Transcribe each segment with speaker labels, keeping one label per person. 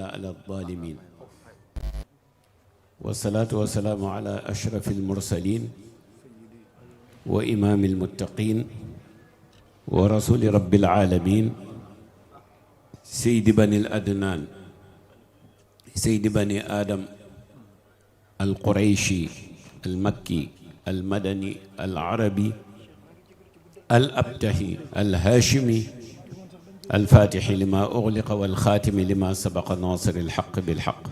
Speaker 1: إلا على الظالمين والصلاة والسلام على أشرف المرسلين وإمام المتقين ورسول رب العالمين سيد بني الأدنان سيد بني آدم القريشي المكي المدني العربي الأبتهي الهاشمي الفاتح لما أغلق والخاتم لما سبق ناصر الحق بالحق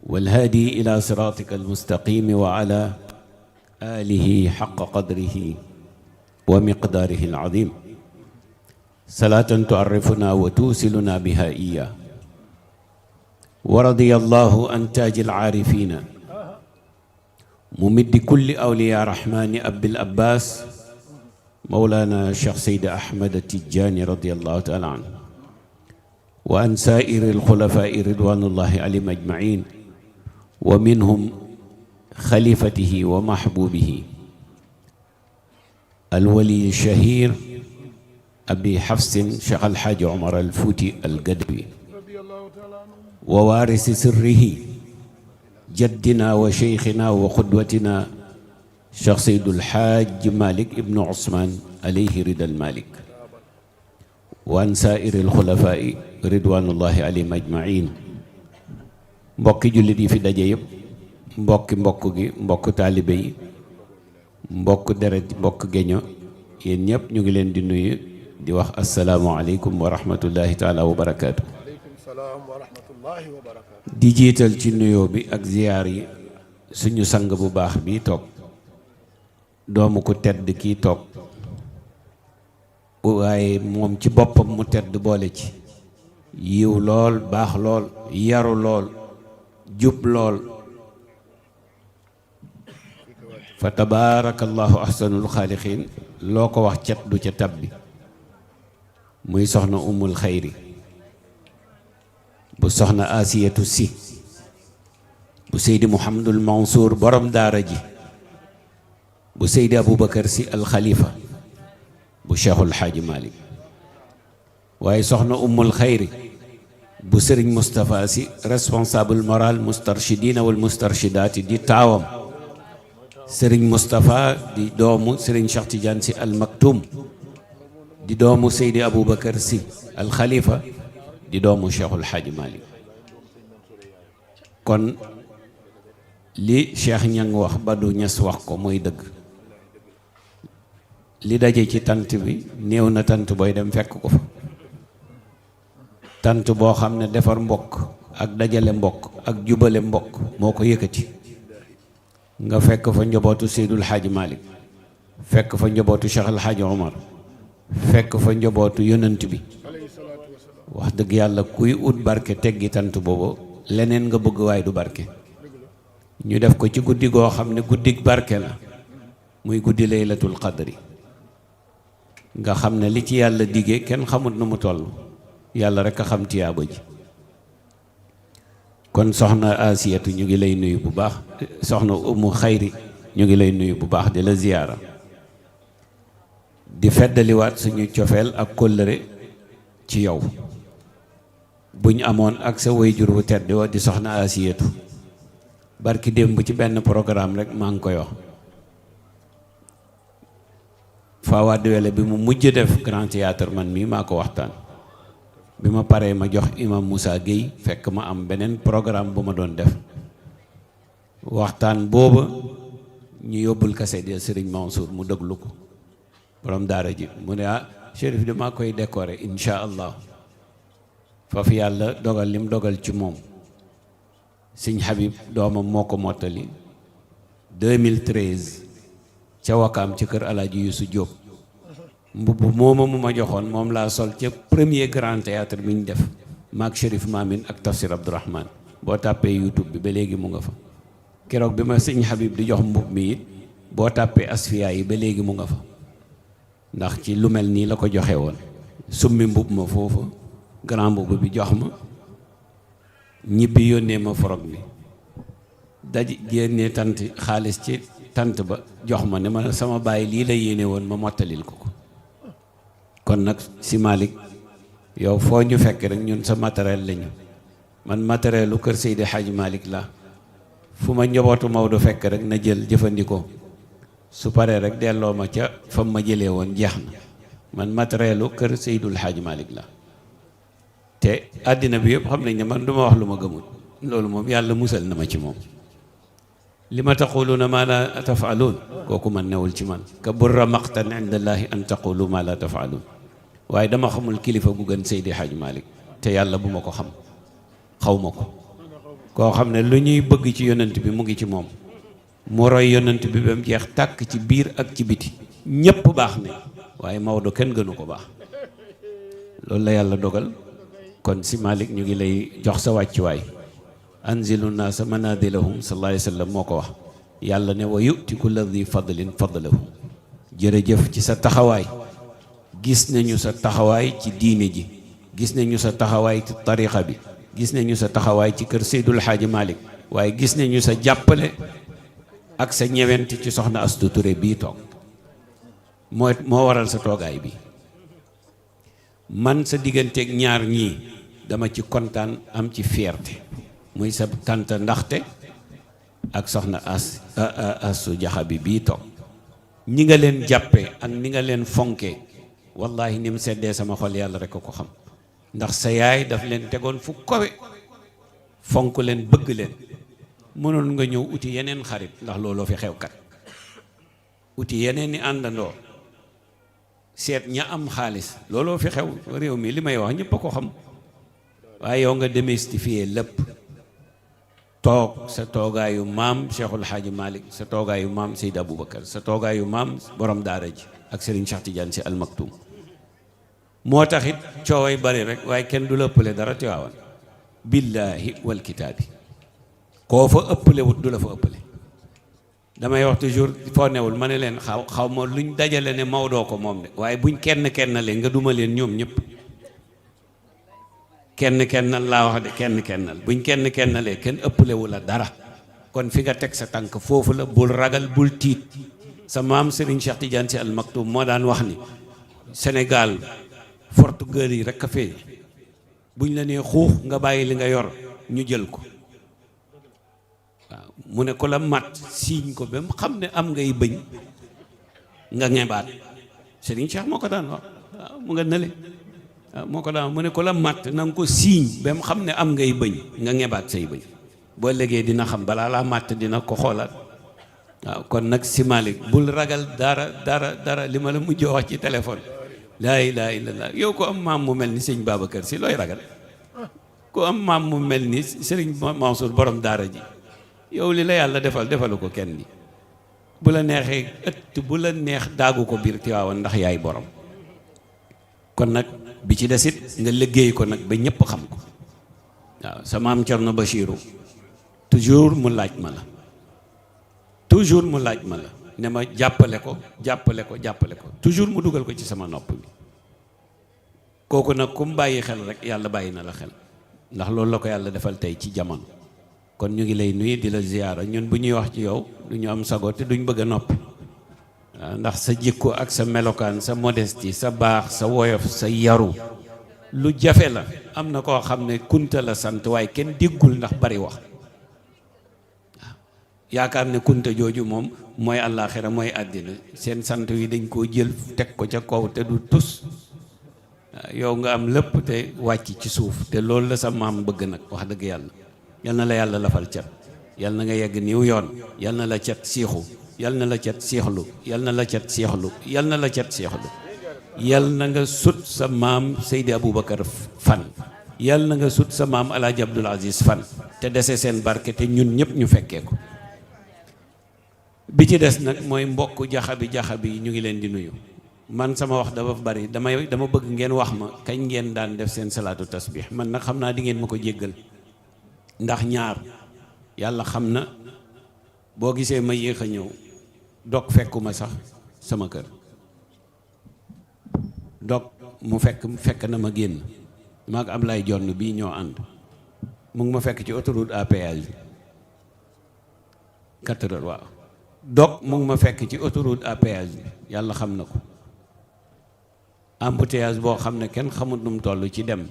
Speaker 1: والهادي إلى صراطك المستقيم وعلى آله حق قدره ومقداره العظيم صلاة تعرفنا وتوصلنا بها إياه ورضي الله عن تاج العارفين ممد كل أولياء رحمن أبي الأباس مولانا الشيخ سيد أحمد التجاني رضي الله تعالى عنه وعن سائر الخلفاء رضوان الله عليهم أجمعين ومنهم خليفته ومحبوبه الولي الشهير أبي حفص شيخ الحاج عمر الفوتي القدوي ووارث سره جدنا وشيخنا وقدوتنا شيخ سيد الحاج مالك ابن عثمان عليه رضا المالك وعن سائر الخلفاء رضوان الله عليهم أجمعين mbokki jullit yi fi daje yëpp mbokk gi mbokk taalibe yi mbokk deret mbokk geño yéen ñëpp ñu ngi leen di nuyu di wax asalaamualeykum wa rahmatullahi taala wa barakaatu. di jiital ci nuyoo bi ak ziyaar yi suñu sang bu baax bi toog doomu ko tedd kii toog waaye moom ci boppam mu tedd boole ci yiw lool baax lool yaru lool jub lool fa tabaarakallahu ahsanul xaaliqiin loo ko wax cet du ca tabbi muy soxna umul xayri bu soxna asiyatu si bu seydi muhammadul mansour borom daara ji bu seydi aboubacar si alxalifa bu cheikhul xaaji malik waaye soxna umul xayri bu sëriñ Moustapha si responsable moral mustarshidina wal mustarshidaati di taawam sëriñ Moustapha di doomu sëriñ Cheikh Tidiane si al maktum di doomu Seydi Aboubacar si al xalifa di doomu Cheikhul Xaaji Malik kon li Cheikh Ñang wax Badou Ñas wax ko mooy dëgg li daje ci tant bi néew na tant booy dem fekk ko fa tant boo xam ne defar mbokk ak dajale mbokk ak jubale mbokk moo ko yëkkati nga fekk fa njobootu Seydul Xaaji Malik fekk fa njobootu Cheikh El Hadji Omar fekk fa njobootu yonent bi wax dëgg yàlla kuy ut barke teggi tant boobu leneen nga bëgg waaye du barke ñu def ko ci guddi goo xam ne guddig barke la muy guddi laylatul qadri nga xam ne li ci yàlla dige kenn xamut nu mu toll yàlla rek a xam tiyaaba ji kon soxna asiyatu ñu ngi lay nuyu bu baax soxna umu xayri ñu ngi lay nuyu bu baax di la ziyaara di feddaliwaat suñu cofeel ak kóllëre ci yow buñ amoon ak sa wayjur wu tedd wa di soxna asiyatu barki démb ci benn programme rek maa ngi koy wax Fawade Wele bi mu mujj def grand théâtre man mii maa ko waxtaan bi ma paree ma jox imam Moussa Gueye fekk ma am beneen programme bu ma doon def waxtaan booba ñu yóbbul kaset ya Serigne Mansour mu déglu ko borom daara ji mu ne Chérif de maa koy décorer insha allah foofu yàlla dogal lim dogal ci moom Sëñ Habib doomam moo ko mottali 2013 ca Wakaam ci kër Alaaji Yuusu Jóob mbubb mooma mu ma joxoon moom laa sol ca premier grand théâtre bi ñu def maak Chérif Mamine ak Tafsir Abdourahman boo tàppee YouTube bi ba léegi mu nga fa keroog bi ma Sëñ Habib di jox mbubb mi it boo tàppee asfiya yi ba léegi mu nga fa ndax ci lu mel nii la ko joxe woon summi mbubb ma foofu grand mbubb bi jox ma ñibbi yónnee ma forog bi daj génnee tant xaalis ci tant ba jox ma ne ma sama baay lii la yéene woon ma mottalil ko kon nag si Malick yow foo ñu fekk rek ñun sa matériel lañu man matérielu kër Seydi Hadj Malick la fu ma njabootu Maodo fekk rek na jël jëfandikoo su paree rek delloo ma ca fa ma jëlee woon jeex na man matérielu kër Seydul Hadj Malick la te àddina bi yëpp xam nañ ne man du ma wax lu ma gëmul loolu moom yàlla musal na ma ci moom li ma taquluuna maa laa tafaaluun kooku man newul ci man ka burra maqtan inda allahi an taqulu maa laa tafaaluun waaye dama xamul kilifa gu gën Seydi Hadj Malick te yàlla bu ma ko xam xaw ma ko koo xam ne lu ñuy bëgg ci yonent bi mu ngi ci moom mu roy yonent bi ba mu jeex tàkk ci biir ak ci biti ñépp baax ne waaye Maodo kenn gënu ko baax loolu la yàlla dogal kon si Malick ñu ngi lay jox sa wàccuwaay anzilu naasa manazilahum sallallahu alayhi wa sallam moo ko wax yàlla ne wa yu'ti kulla di fadlin fadlahu jërëjëf ci sa taxawaay gis nañu sa taxawaay ci diine ji gis nañu sa taxawaay ci tarixa bi gis nañu sa taxawaay ci kër Seydul Hadji Malick waaye gis nañu sa jàppale ak sa ñewent ci soxna Astu Ture bii toog moo waral sa toogaay bi man sa digganteeg ñaar ñii dama ci kontaan am ci fierté muy sa tante ndaxte ak soxna Astu Jaxabi bii toog ñi nga leen jàppe ak ni nga leen fonke wallahi ni mu seddee sama xol yàlla rek a ko xam ndax sa yaay daf leen tegoon fu kawe fonk leen bëgg leen mënoon nga ñëw uti yeneen xarit ndax looloo fi xew kat uti yeneen ni àndandoo seet ña am xaalis looloo fi xew réew mi li may wax ñëpp a ko xam waaye yow nga démystifier lépp toog sa toogaayu maam Cheikhul Hadji Malick sa toogaayu maam Seydi Aboubacar sa toogaayu maam borom daara ji ak Serigne Cheikh Tidiane Sy Al Maktoum moo tax it cooway bari rek waaye kenn du la ëppale dara Tiwaawan billaahi wal kitaabi koo fa ëppale wut du la fa ëppale damay wax toujours foo newul ma ne leen xaw ma luñ dajale ne Maodo ko moom de waaye buñ kenn leen nga duma leen ñoom ñëpp kennal laa wax de kennal buñ kennalee kenn ëppalewu la dara kon fi nga teg sa tànk foofu la bul ragal bul tiit sa maam Serigne Cheikh Tidiane Sy Al Maktoum moo daan wax ni Sénégal fortugër yi rek a fee buñ la nee xuux nga bàyyi li nga yor ñu jël ko waaw mu ne ko la mat siiñ ko ba mu xam ne am ngay bëñ nga ngebaat Serigne Cheikh moo ko daan wax waaw mu nga nële waaw moo ko daan mu ne ko la mat na nga ko siiñ ba mu xam ne am ngay bëñ nga ngebaat say bëñ boo léegi dina xam balaa laa matt dina ko xoolaat waaw kon nag si Malick bul ragal dara li ma la mujj wax ci téléphone laa ilaaha illallaah yow ko am maam mu mel ni sëñ Babacar Si looy ragal ku am maam mu mel ni Sëriñ Mansour borom daara ji yow li la yàlla defalu ko kenn ni bu la neexee ëtt bu la neex daagu ko biir Tiwaawan ndax yaay borom kon nag bi ci desit nga liggéey ko nag ba ñëpp xam ko waaw sa maam Cerno Bachiru toujours mu laaj ma la ne ma jàppale ko toujours mu dugal ko ci sama nopp bi kooku nag ku mu bàyyi xel rek yàlla bàyyi na la xel ndax loolu la ko yàlla defal tey ci jamono kon ñu ngi lay nuyu di la ziyaara ñun bu ñuy wax ci yow du ñu am sago te duñ bëgg a noppi waaw ndax sa jikko ak sa melokaan sa modestie sa baax sa woyof sa yaru lu jafe la am na koo xam ne kunta la sant waaye kenn déggul ndax bari wax yaakaar ne kunta jooju moom mooy àllaaxira mooy àddina seen sant yi dañ koo jël teg ko ca kaw te du tus yow nga am lépp te wàcc ci suuf te loolu la sa maam bëgg nag wax dëgg yàlla yal na la yàlla lafal cat yal na nga yegg niw yoon yal na la cat siixu yal na la cat siixlu yal na la cat siixlu yal na la cat siixlu yal na nga sut sa maam Seydi Aboubacar fan yal na nga sut sa maam Alaaji Abdul Aziz fan te dese seen barke te ñun ñëpp ñu fekkee ko bi ci des nag mooy mbokk jaxabi yi ñu ngi leen di nuyu man sama wax dafa bari dama bëgg ngeen wax ma kañ ngeen daan def seen salaatu tasbih man nag xam naa di ngeen ma ko jéggal ndax ñaar yàlla xam na boo gisee ma yéex a ñëw dog fekkuma sax sama kër dog mu fekk na ma génn maag Ablaye Jonn bii ñoo ànd mu ngi ma fekk ci autoroute à péage bi 4 heures waaw dog mu ngi ma fekk ci autoroute à péage bi yàlla xam na ko embouteillage boo xam ne kenn xamut nu mu toll ci dem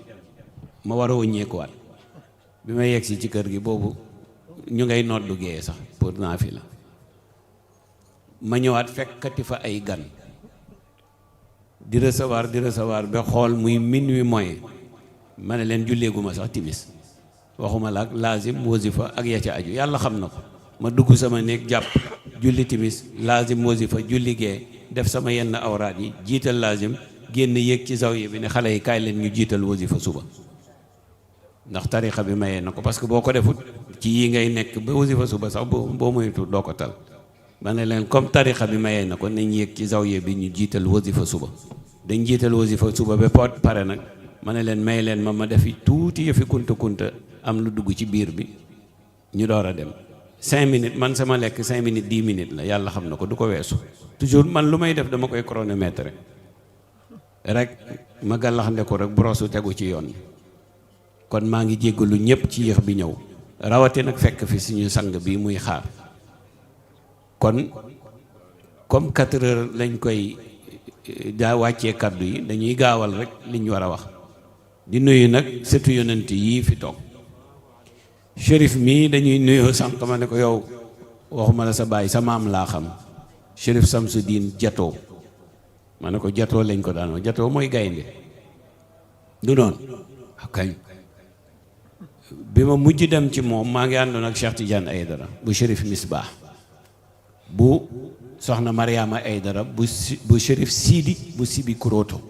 Speaker 1: ma war a wëññeekuwaat bi ma yegsi ci kër gi boobu ñu ngay noddu gee sax pour naafila ma ñëwaat fekkati fa ay gan di recevoir ba xool muy minuit moyen ma ne leen julleeguma sax timis waxuma la ak laazim wasifa ak ya ca aju yàlla xam na ko ma dugg sama néeg jàpp julli timis laazim wasifa julli gee def sama yenn awraat yi jiital laazim génn yéeg ci zawiya bi ne xale yi kaay leen ñu jiital wasifa suba ndax tarixa bi mayee na ko parce que boo ko defut ci yi ngay nekk ba wasifa suba sax boo moytu doo ko tal ma ne leen comme tarixa bi mayee na ko nañ yéeg ci zawiya bi ñu jiital wasifa suba dañ jiital wasifa suba ba pot pare nag ma ne leen may leen ma defi tuuti yëfi kunta am lu dugg ci biir bi ñu door a dem 5 minutes man sama lekk 5 minutes 10 minutes la yàlla xam na ko du ko weesu toujours man lu may def dama koy chronomètre rek ma gàllaxnde ko rek brosu tegu ci yoon bi kon maa ngi jéggalu ñëpp ci yéex bi ñëw rawate nag fekk fi suñu sang bi muy xaar kon comme 4 heures lañ koy daa wàccee kaddu yi dañuy gaawal rek li ñu war a wax di nuyu nag sëtu yonent yii fi toog shérif mii dañuy nuyoo sànq ma ne ko yow waxuma la sa baay sa maam laa xam shérif Samsuddin Jatoo ma ne ko Jatoo lañ ko daan wax Jatoo mooy gaynde du noonu kañ bi ma mujj dem ci moom maa ngi àndoon ak Cheikh Tidiane Aydara bu shérif Misbah bu soxna Mariama Aydara bu shérif Sidi bu Sibi Kuroto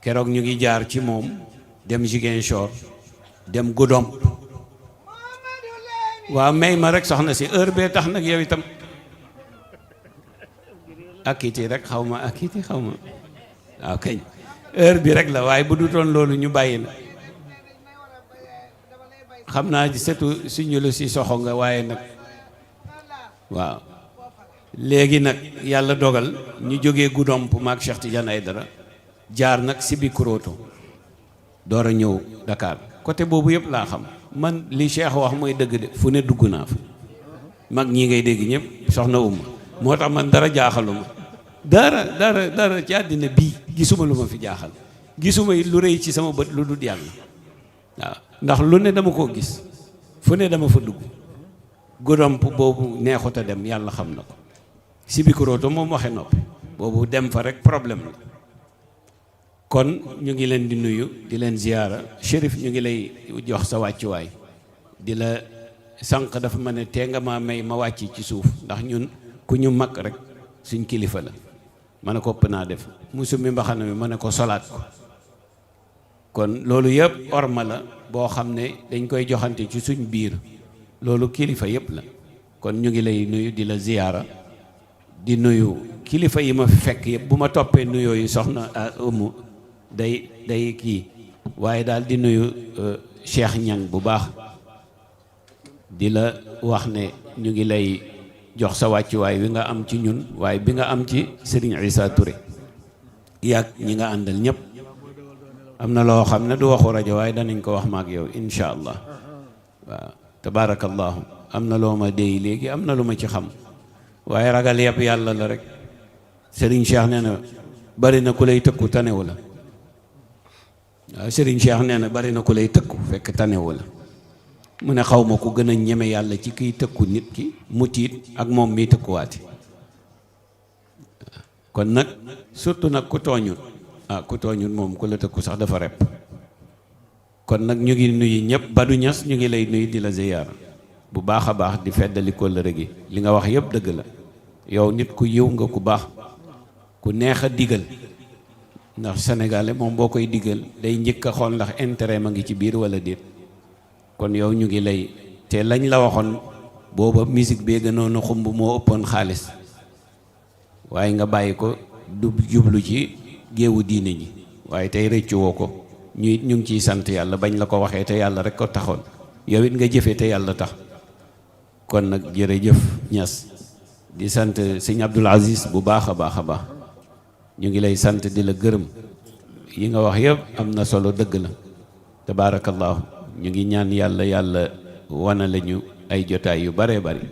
Speaker 1: keroog ñu ngi jaar ci moom dem Ziguinchor dem Goudomp waaw may ma rek soxna si heure bee tax nag yow itam akiti rek xaw ma waaw kañ heure bi rek la waaye bu dutoon loolu ñu bàyyi la xam naa setu suñu lu si soxo nga waaye nag waaw léegi nag yàlla dogal ñu jógee Goudomp maak Cheikh Tidiane Aydara jaar nag Sibi Kuroto door a ñëw Dakar côté boobu yëpp laa xam man li Cheikh wax mooy dëgg de fu ne dugg naa fa mag ñi ngay dégg ñëpp soxna Uma moo tax man dara jaaxaluma dara ci àddina bii gisuma lu ma fi jaaxal gisuma lu rëy ci sama bët lu dul yàlla waaw ndax lu ne dama koo gis fu ne dama fa dugg Goudomp boobu neexut a dem yàlla xam na ko Sibi Kuroto moom waxe noppi boobu dem fa rek problème la kon ñu ngi leen di nuyu di leen ziyaara Chérif ñu ngi lay jox sa wàccuwaay di la sànq dafa ma ne tee nga ma may ma wàcc ci suuf ndax ñun ku ñu mag rek suñ kilifa la ma ne ko ëpp naa def musu mi mbaxana mi ma ne ko solaat ko kon loolu yëpp orma la boo xam ne dañ koy joxante ci suñ biir loolu kilifa yëpp la kon ñu ngi lay nuyu di la ziyaara di nuyu kilifa yi ma fi fekk yëpp bu ma toppee nuyoo yi soxna Umu day kii waaye daal di nuyu Cheikh Ñang bu baax di la wax ne ñu ngi lay jox sa wàccuwaay wi nga am ci ñun waaye bi nga am ci Serigne Issa Touré yàgg ñi nga àndal ñëpp am na loo xam ne du waxu rajo waaye danañ ko wax maak yow insha allah waaw tabarakallahu am na loo ma déy léegi am na lu ma ci xam waaye ragal yëpp yàlla la rek Serigne Cheikh nee na bari na ku lay tëkku tanewu la waaw Serigne Cheikh nee na bari na ku lay tëkku fekk tanewu la mu ne xaw ma ku gën a ñeme yàlla ci kiy tëkku nit ki mu tiit ak moom miy tëkkuwaati kon nag surtout nag ku tooñut ku tooñut moom ku la tëkku sax dafa rep kon nag ñu ngi nuyu ñëpp Badou Niass ñu ngi lay nuyu di la ziyaar bu baax a baax di feddali kóllëre gi li nga wax yëpp dëgg la yow nit ku yiw nga ku baax ku neex a digal ndax sénégalais moom boo koy digal day njëkk a xool ndax intérêt ma ngi ci biir wala déet kon yow ñu ngi lay te lañ la waxoon booba musique bee gënoon a xumb moo ëppoon xaalis waaye nga bàyyi ko du jublu ci géewu diine ñi waaye tey rëccu woo ko ñu ngi ciy sant yàlla bañ la ko waxee te yàlla rek ko taxoon yow it nga jëfee te yàlla tax kon nag jërëjëf Niass di sant sëñ Abdoul Aziz bu baax a baax a baax ñu ngi lay sant di la gërëm yi nga wax yëpp am na solo dëgg la tabaarakallahu ñu ngi ñaan yàlla wana lañu ay jotaay yu bare bari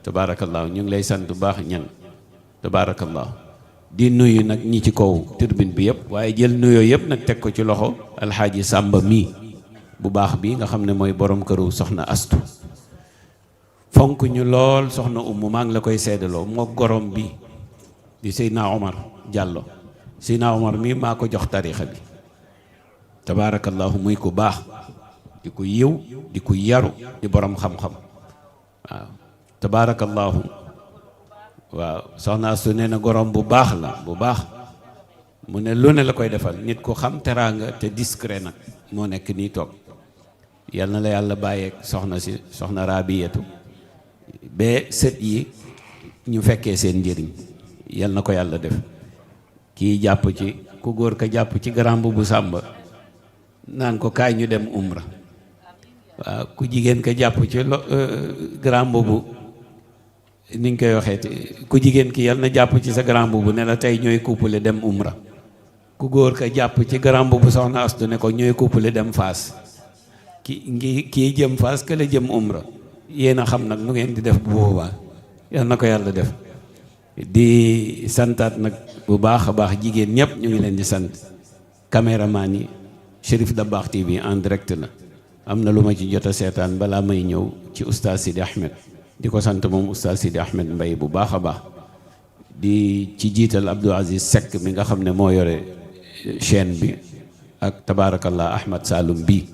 Speaker 1: tabaarakallahu ñu ngi lay sant bu baax ñan tabaarakallahu di nuyu nag ñi ci kaw turbine bi yëpp waaye jël nuyoo yëpp nag teg ko ci loxo alxaaji Sàmba mii bu baax bi nga xam ne mooy borom këru soxna Astu fonk ñu lool soxna Umu maa ngi la koy seedaloo moo gorom bi di Seydina Omar Diallo Seydina Omar mii maa ko jox tarixa bi tabaarakallahu muy ku baax di ku yiw di ku yaru di borom xam-xam waaw tabaarakallahu waaw soxna Astu nee na gorom bu baax la bu baax mu ne lu ne la koy defal nit ku xam teraanga te discret nag moo nekk nii toog yal na la yàlla bàyyeeg soxna si soxna Rabiyatu ba sët yi ñu fekkee seen njëriñ yal na ko yàlla def kii jàpp ci ku góor ka jàpp ci grand bu sàmba naan ko kaay ñu dem umra waaw ku jigéen ka jàpp ci grand bu ni ñu koy waxee ku jigéen ki yal na jàpp ci sa grand bu ne la tey ñooy couple dem umra ku góor ka jàpp ci grand bu soxna Astu ne ko ñooy couple dem Faas kii jëm Faas ka la jëm umra yéen a xam nag nu ngeen di def bu boobaa yal na ko yàlla def di santaat nag bu baax a baax jigéen ñëpp ñu ngi leen di sant caméraman yi Cherif Dabakh TV en direct la am na lu ma ci jot a seetaan balaa may ñëw ci oustaz Sidi Ahmed di ko sant moom oustaz Sidi Ahmed Mbaye bu baax a baax di ci jiital Abdou Aziz Seck mi nga xam ne moo yore chaîne bi ak tabaarakallah Ahmad Saloum bii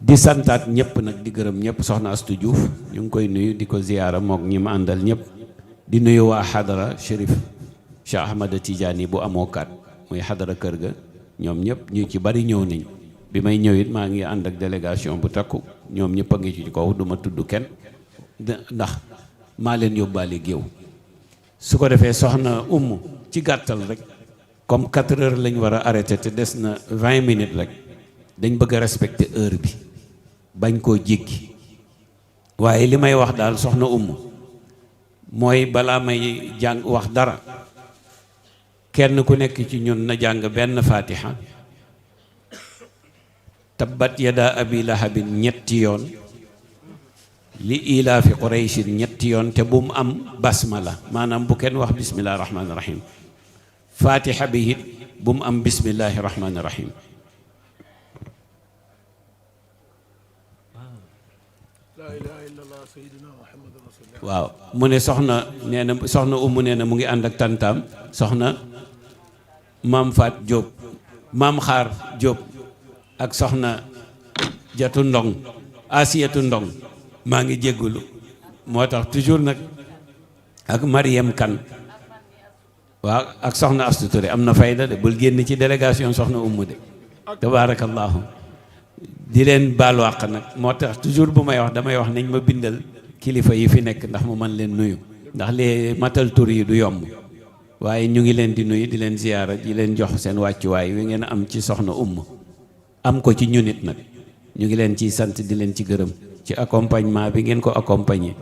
Speaker 1: di santaat ñëpp nag di gërëm ñëpp soxna Astu Diouf ñu ngi koy nuyu di ko ziyaara mook ñi ma àndal ñëpp di nuyu waa xadara Chérif Cheikh Ahmad Tidiane bu amookaat muy xadara kër ga ñoom ñëpp ñu ci bari ñëw nañ bi may ñëw it maa ngi ànd ak délégation bu takku ñoom ñëpp a ngi ci kaw du ma tudd kenn ndax maa leen yóbbaale géew su ko defee soxna Umu ci gàttal rek comme 4 heures lañ war a arrêté te des na 20 minutes rek dañ bëgg a respecter heure bi bañ koo jéggi waaye li may wax daal soxna Umu mooy balaa may jàng wax dara kenn ku nekk ci ñun na jàng benn fatiha tabbat yada abi lahabin ñetti yoon li ilaafi qurayshin ñetti yoon te bu mu am basmala maanaam bu kenn wax bismillahi rahmaani rahim fatiha bi it bu mu am bismillahi rahmaani rahim waaw mu ne soxna nee na soxna Umu nee na mu ngi ànd ak tantaam soxna maam Faat Jóob maam Xaar Jóob ak soxna Jatu Ndong Asiyatu Ndong maa ngi jéggulu moo tax toujours nag ak Mariam Kan waaw ak soxna Astu Ture am na fayda de bul génn ci délégation soxna Umu de tabaarakallaahu di leen baalu àq nag moo tax toujours bu may wax damay wax nañ ma bindal kilifa yi fi nekk ndax mu mën leen nuyu ndax lee matal tur yi du yomb waaye ñu ngi leen di nuyu di leen ziyaara di leen jox seen wàccuwaay wi ngeen am ci soxna Umu am ko ci ñunit nag ñu ngi leen ciy sant di leen ci gërëm ci accompagnement bi ngeen ko accompagner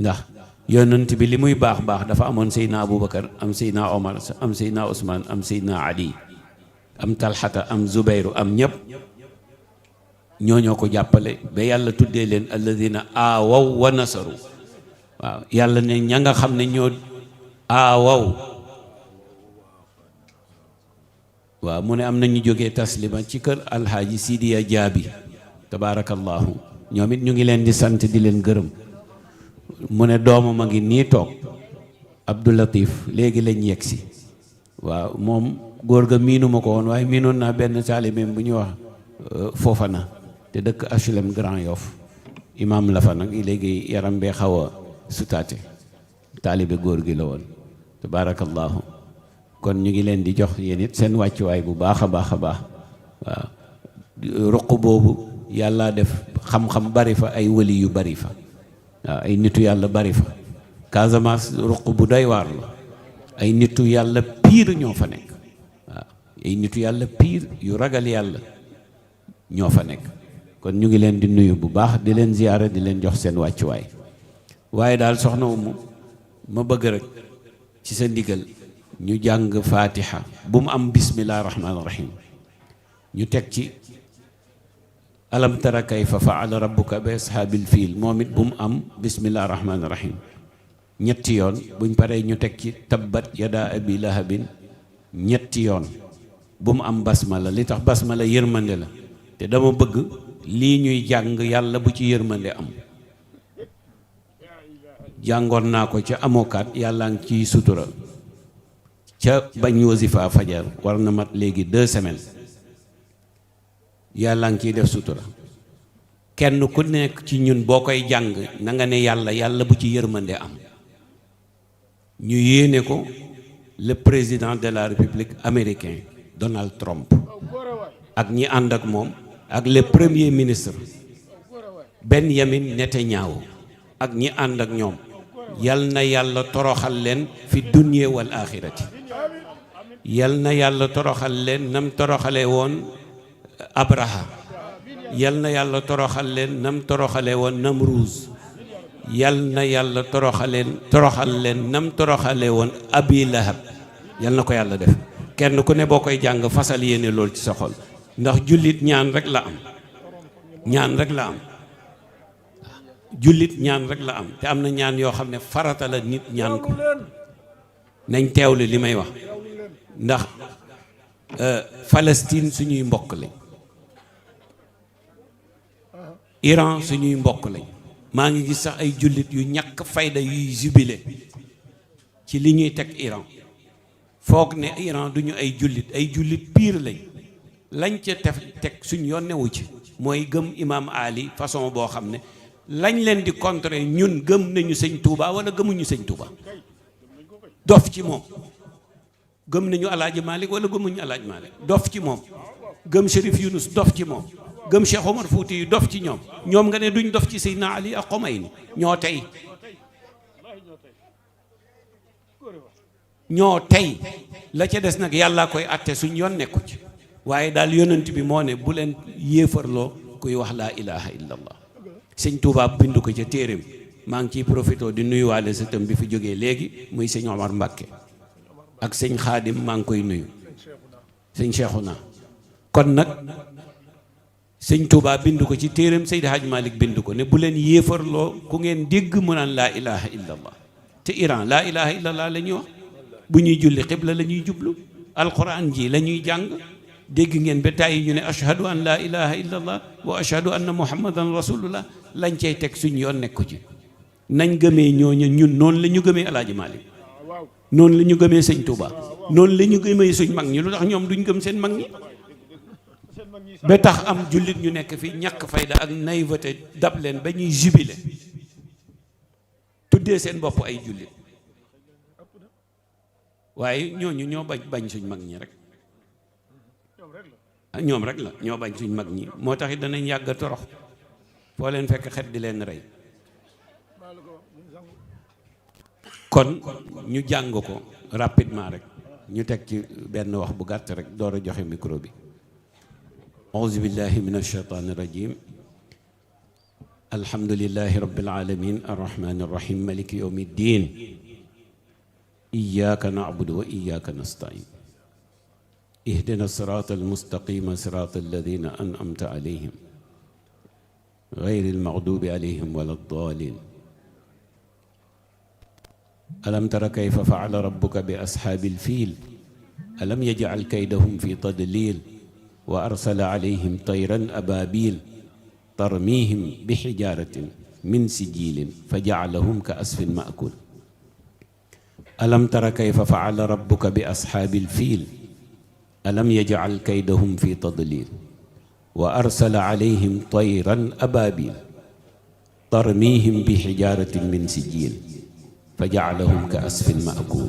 Speaker 1: ndax yonent bi li muy baax baax dafa amoon Seydina Aboubacar am Seydina Omar am Seydina Ousmane am Seydina Ali am Talxata am Zubeyru am ñëpp ñoo ko jàppale ba yàlla tuddee leen alladina aawaw wa nasaru waaw yàlla ne ña nga xam ne ñoo aawaw waaw mu ne am na ñu jógee taslima ci kër alxaaji Sidiya Jaabi tabaarakallahu ñoom it ñu ngi leen di sant di leen gërëm mu ne doomam a ngi nii toog Abdou Latif léegi lañ yegg si waaw moom góor ga miinuma ko woon waaye miinoon naa benn taalibeem bu ñuy wax Fofana te dëkk HLM Grand Yoff imam la fa nag léegi yaram bee xaw a sutaate taalibe góor gi la woon tabaarakallahu kon ñu ngi leen di jox yéen it seen wàccuwaay bu baax a baax a baax waaw ruq boobu yàlla def xam-xam bari fa ay wali yu bari fa waaw ay nitu yàlla bari fa Casamance ruq bu doy waar la ay nitu yàlla piir ñoo fa nekk waaw ay nitu yàlla piir yu ragal yàlla ñoo fa nekk kon ñu ngi leen di nuyu bu baax di leen ziyaara di leen jox seen wàccuwaay waaye daal soxna Umu ma bëgg rek ci sa ndigal ñu jàng fatiha bu mu am bismillahi rahmaani rahim ñu teg ci alam tara kayfa faala rabbuka bi ashaabil fiil moom it bu mu am bismillahi rahmaani rahim ñetti yoon buñ paree ñu teg ci tabbat yada abi lahabin ñetti yoon bu mu am basmala li tax basmala yërmande la te dama bëgg lii ñuy jàng yàlla bu ci yërmande am. jàngoon naa ko ca amokat yàlla ngi ciy sutura ca bañ wasifa fajar war na mat léegi 2 semaines yàlla ngi ciy def sutura. kenn ku nekk ci ñun boo koy jàng na nga ne yàlla bu ci yërmande am. ñu yéene ko le président de la république américain Donald Trump ak ñi ànd ak moom ak le premier ministre Benjamin Netanyahu ak ñi ànd ak ñoom yal na yàlla toroxal leen fi dunya wal axirati. yal na yàlla toroxal leen nam toroxale woon Abraha. yal na yàlla toroxal leen nam toroxale woon Namruuz. yal na yàlla toroxal leen nam toroxale woon Abi Lahab. yal na ko yàlla def. kenn ku ne boo koy jàng fasal yéene lool ci sa xol ndax jullit ñaan rek la am. ñaan rek la am. jullit ñaan rek la am te am na ñaan yoo xam ne farata la nit ñaan ko. nañ teewlu li may wax ndax Palestine suñuy mbokk lañ. Iran suñuy mbokk lañ. maa ngi gis sax ay jullit yu ñàkk fayda yuy jubilé ci li ñuy teg Iran foog ne Iran duñu ay jullit piir lañ ca teg suñ yoon newu ci mooy gëm imam Ali façon boo xam ne lañ leen di contrer ñun gëm nañu sëñ Touba wala gëmuñu sëñ Touba dof ci moom. gëm nañu alaaji Malik wala gëmuñu alaaji Malik dof ci moom. gëm Chérif Yunus dof ci moom. gëm Cheikh Omar Fouti yi dof ci ñoom nga ne duñ dof ci Seydina Ali ak Khomeini ñoo tey la ca des nag yàllaa koy atte suñ yoon nekku ci waaye daal yonent bi moo ne bu leen yéefarloo kuy wax laa ilaha illallah. sëñ Touba bindu ko ca téeréem maa ngi ciy profité di nuyuwaale sa tëm bi fi jógee léegi muy sëñ Omar Mbàkke ak sëñ Xaadim maa ngi koy nuyu sëñ Cheikhouna. kon nag sëñ Touba bind ko ci téeram Seydi Hadj Malick bind ko ne bu leen yéefarloo ku ngeen dégg mu naan laa ilaha illallah. te Iran laa ilaha illallah la ñuy wax bu ñuy julli xibla la ñuy jublu alquran ji la ñuy jàng dégg ngeen ba tàyyi ñu ne ashhadu an laa ilaha illallah wa ashhadu anna muhammadan rasulullah lañ cay teg suñ yoon nekku ci. nañ gëmee ñooñu ñun noonu la ñu gëmee alaaji Malick noonu la ñu gëmee sëñ Touba noonu la ñu gëmee suñ mag ñi lu tax ñoom duñ gëm seen mag ñi. ba tax am jullit ñu nekk fi ñàkk fayda ak naïveté dab leen ba ñuy jubilé tuddee seen bopp ay jullit waaye ñooñu ñoo bañ suñ mag ñi rek. ñoom rek la ñoo bañ suñ mag ñi moo tax it danañ yàgg a torox foo leen fekk xet di leen rey. kon ñu jàng ko rapidement rek ñu teg ci benn wax bu gàtt rek door a joxe micro bi. auzu billahi min alshaytaani irrajim alhamdulilahi rabbil alamin arrahmani irrahim maliki yawmi ddin iyyaka na'budu wa iyyaka nasta'in ihdina sirata almustaqima sirata alladina an'amta alayhim gayri almaghdubi alayhim wala ddaalin alam tara kayfa fa'ala rabbuka bi ashaabil fiil alam yaj'al kaydahum fi tadlil wa arsala alayhim tayran ababil tarmihim bi hijaratin min sijilin fa ja'alahum ka asfin ma'kul alam tara kayfa fa'ala rabbuka bi ashaabil fiil alam yaj'al kaydahum fi tadlil wa arsala alayhim tayran ababil tarmihim bi hijaratin min sijil fa ja'alahum ka asfin ma'kul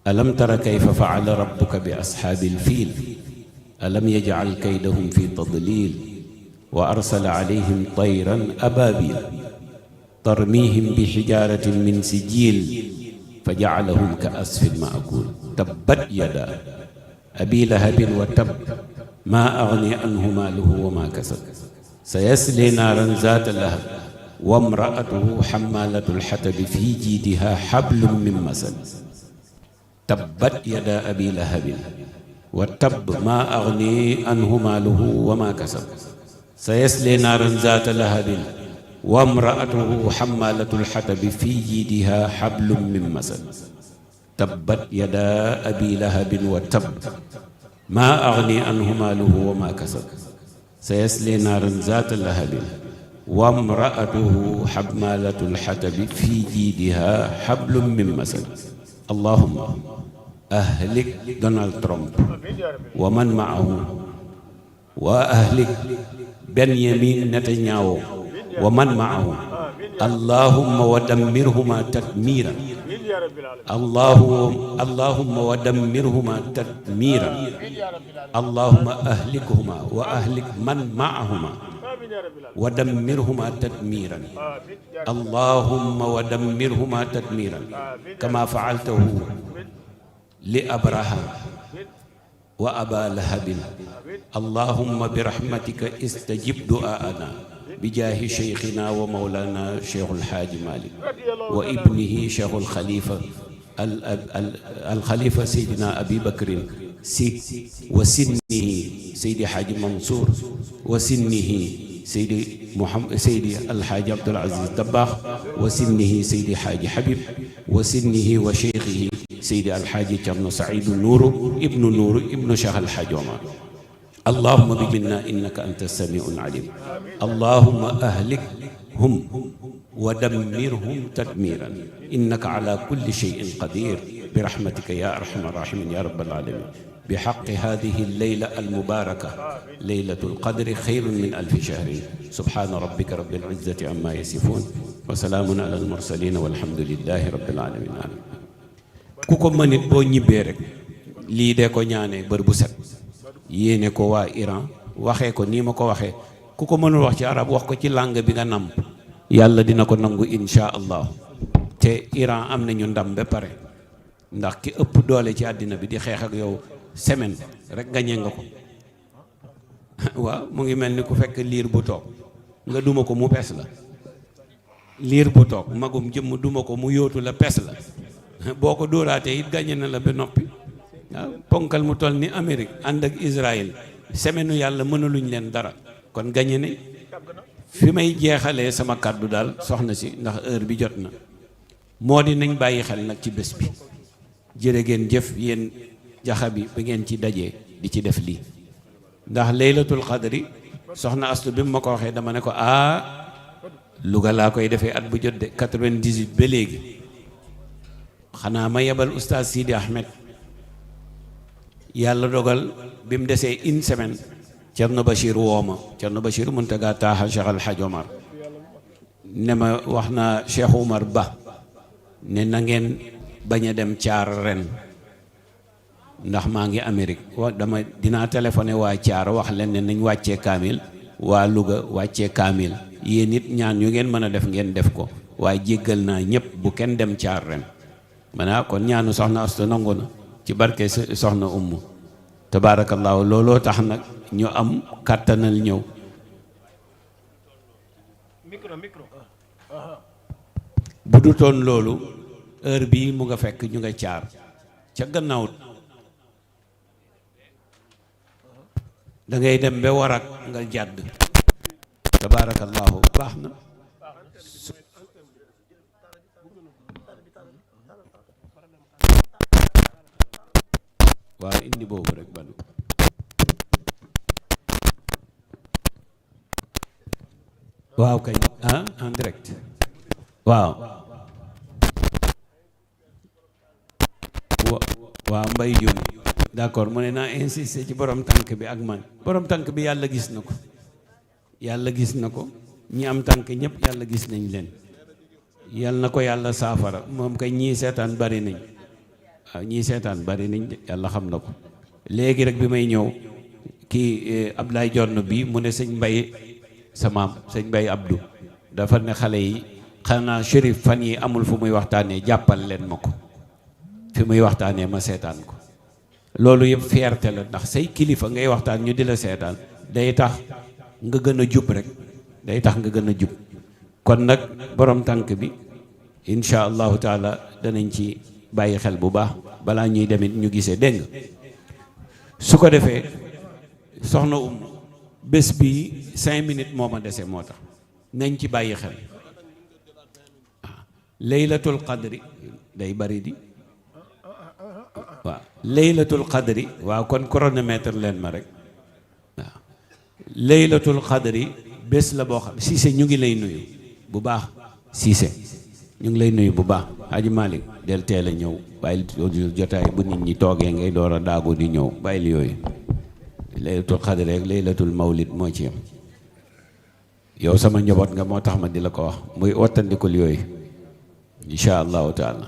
Speaker 1: alam tara kayfa fa'ala rabbuka bi ashaabil fiil alam yaj'al kaydahum fi tadlil wa arsala alayhim tayran ababil tarmihim bi hijaratin min sijil fa ja'alahum ka asfin ma'kul tabbat yada abi lahabin wa tabb ma aghni anhu maluhu wa ma kasab sayasli naaran zaata lahab wa imra'atuhu hammalatal hatabi fi jiidiha hablum min masad tabbat yada abi lahabin wa tabb ma aghni anhu maaluhu wa ma kasab sayasli naaran zaata lahabin wa imra'atuhu hammalatul hatabi fi jiidiha hablum min masad tabbat yada abi lahabin wa tabb ma aghni anhu maaluhu wa ma kasab sayasli naaran zaata lahabin wa mraatuhu xamalatul xatabi fi jiidiha xablum min masad. allahumma ahlik Donald Trump wa man maahu wa ahlik Benyamin Netanyahu wa man maahu. allahumma wa dammirhuma tadmiran. allahumma wa dammirhuma tadmiran. allahumma ahlikhuma wa ahlik man maahuma wa dammirhuma tadmiran. allahumma wa dammirhuma tadmiran kama faaltahu li abraha wa aba lahabin. allahumma birahmatika istajib du'aana bijaahi cheikhina wa mawlana cheikhul haaji Malik wa ibnihi cheikhul xalifa al xalifa seydina abi bakrin si wa sinnihi seydi haaji Mansour wa sinnihi seydi Muhammad seydi alhaaji Abdul Aziz Dabakh wa sinnihi seydi haaji Habib wa sinnihi wa cheikhihi seydi alhaaji Cerno Saidu Nuuru ibnu cheikh alhaaji Omar. allahumma bi minna innaka anta samiun alim. allahumma ahlikhum wa dammirhum tadmiran innaka ala kulli shay'in qadir bi rahmatika ya arhamar rahimin ya rabbal alamin. bi haqqi hadhihi al-layla al-mubaraka laylatul qadri khayrun min alfi shahrin. subhana rabbika rabbil izzati amma yasifun wa salamun ala al-mursalin walhamdulillahi rabbil alamin. ku ko mënit boo ñibbee rek lii de ko ñaanee bër bu set yéene ko waa Iran waxee ko nii ma ko waxee. ku ko mënul wax ci arab wax ko ci langue bi nga namp yàlla dina ko nangu insha allah. te Iran am nañu ndam ba pare ndax ki ëpp doole ci àddina bi di xeex ak yow semaine rek gañe nga ko. waaw mu ngi mel ni ku fekk liir bu toog nga duma ko mu pes la. liir bu toog magum jëmm duma ko mu yóotu la pes la boo ko dóoraatee it gañe na la ba noppi. waaw ponkal mu toll ni Amérique ànd ak Israël semaine yàlla mënaluñ leen dara kon gañe ne. fi may jeexalee sama kàddu daal soxna si ndax heure bi jot na moo di nañ bàyyi xel nag ci bés bi. jërë ngeen jëf yéen jaxa bi ba ngeen ci dajee di ci def lii ndax laylatul qadri soxna astu bi mu ma ko waxee dama ne ko Louga laa koy defee at bu jot de 98 ba léegi xanaa ma yebal oustaz Sidi Ahmed. yàlla dogal bi mu desee une semaine Cerno Bachir wooma Cerno Bachir Muntaga Taaha Cheikh Al Hadj Omar ne ma wax naa Cheikh Omar Ba ne na ngeen bañ a dem Caar ren ndax maa ngi Amérique dinaa téléphoné waa Caar wax leen ne nañ wàccee kaamil waa Louga wàccee kaamil yéen it ñaan yu ngeen mën a def ngeen def ko waaye jéggal naa ñëpp bu kenn dem Caar ren maanaam kon ñaanu soxna Astu nangu na ci barke soxna Ummu tabaarakallaahu looloo tax nag ñu am kàttanal ñëw. bu du toon loolu heure bii mu nga fekk ñu nga Caar ca gannaaw da ngay dem ba warak nga jàdd tabaarakallaahu baax na. waaw indi boobu rek banu waaw kañ en direct waaw Mbay Jum d'accord mu ne naa insister ci borom tànk bi ak man borom tànk bi yàlla gis na ko ñi am tànk ñëpp yàlla gis nañ leen yàlla na ko yàlla saafara moom kay ñii seetaan bari nañ waaw ñii seetaan bari nañ de yàlla xam na ko. léegi rek bi may ñëw kii Ablaye Jonn bi mu ne sëñ Mbay sa maam sëñ Mbay Abdou dafa ne xale yi xanaa Chérif fan yi amul fu muy waxtaanee jàppal leen ma ko fi muy waxtaanee ma seetaan ko. loolu yëpp fierté la ndax say kilifa ngay waxtaan ñu di la seetaan day tax nga gën a jub rek day tax nga gën a jub kon nag borom tànk bi incha allahu taala danañ ci bàyyi xel bu baax balaa ñuy demit ñu gisee dégg nga su ko defee soxna bés bi 5 minutes moo ma dese moo tax nañ ci bàyyi xel waaw laylatul qadri day bari di waaw laylatul qadri waaw kon chronomètre leen ma rek waaw laylatul qadri bés la boo xam Cissé ñu ngi lay nuyu bu baax Cissé ñu ngi lay nuyu bu baax Haji Malick del teel a ñëw bàyyil jotaay bu nit ñi toogee ngay door a daagu di ñëw bàyyil yooyu laylatul qadri ak laylatul mawlid moo ci yam yow sama njaboot nga moo tax ma di la ko wax muy wattandikul yooyu insha allahu taala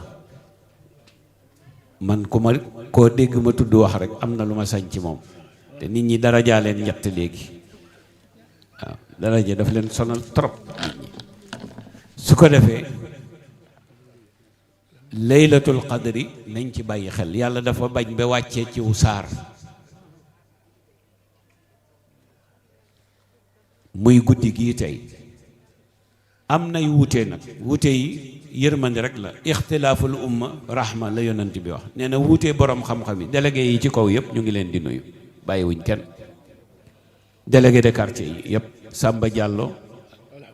Speaker 1: man ku ma koo dégg ma tudd wax rek am na lu ma sañ ci moom te nit ñi daraja leen ñett léegi waaw daraja daf leen sonal trop nit ñi su ko defee laylatul qadri nañ ci bàyyi xel yàlla dafa bañ ba wàccee ciw saar muy guddi gii tey am nay wuute nag wuute yi yërmandi rek la ixtilaaful umma rahma la yonent bi wax nee na wuute borom xam-xam yi délégué yi ci kaw yëpp ñu ngi leen di nuyu bàyyiwuñ kenn délégué de quartier yi yëpp Samba Diallo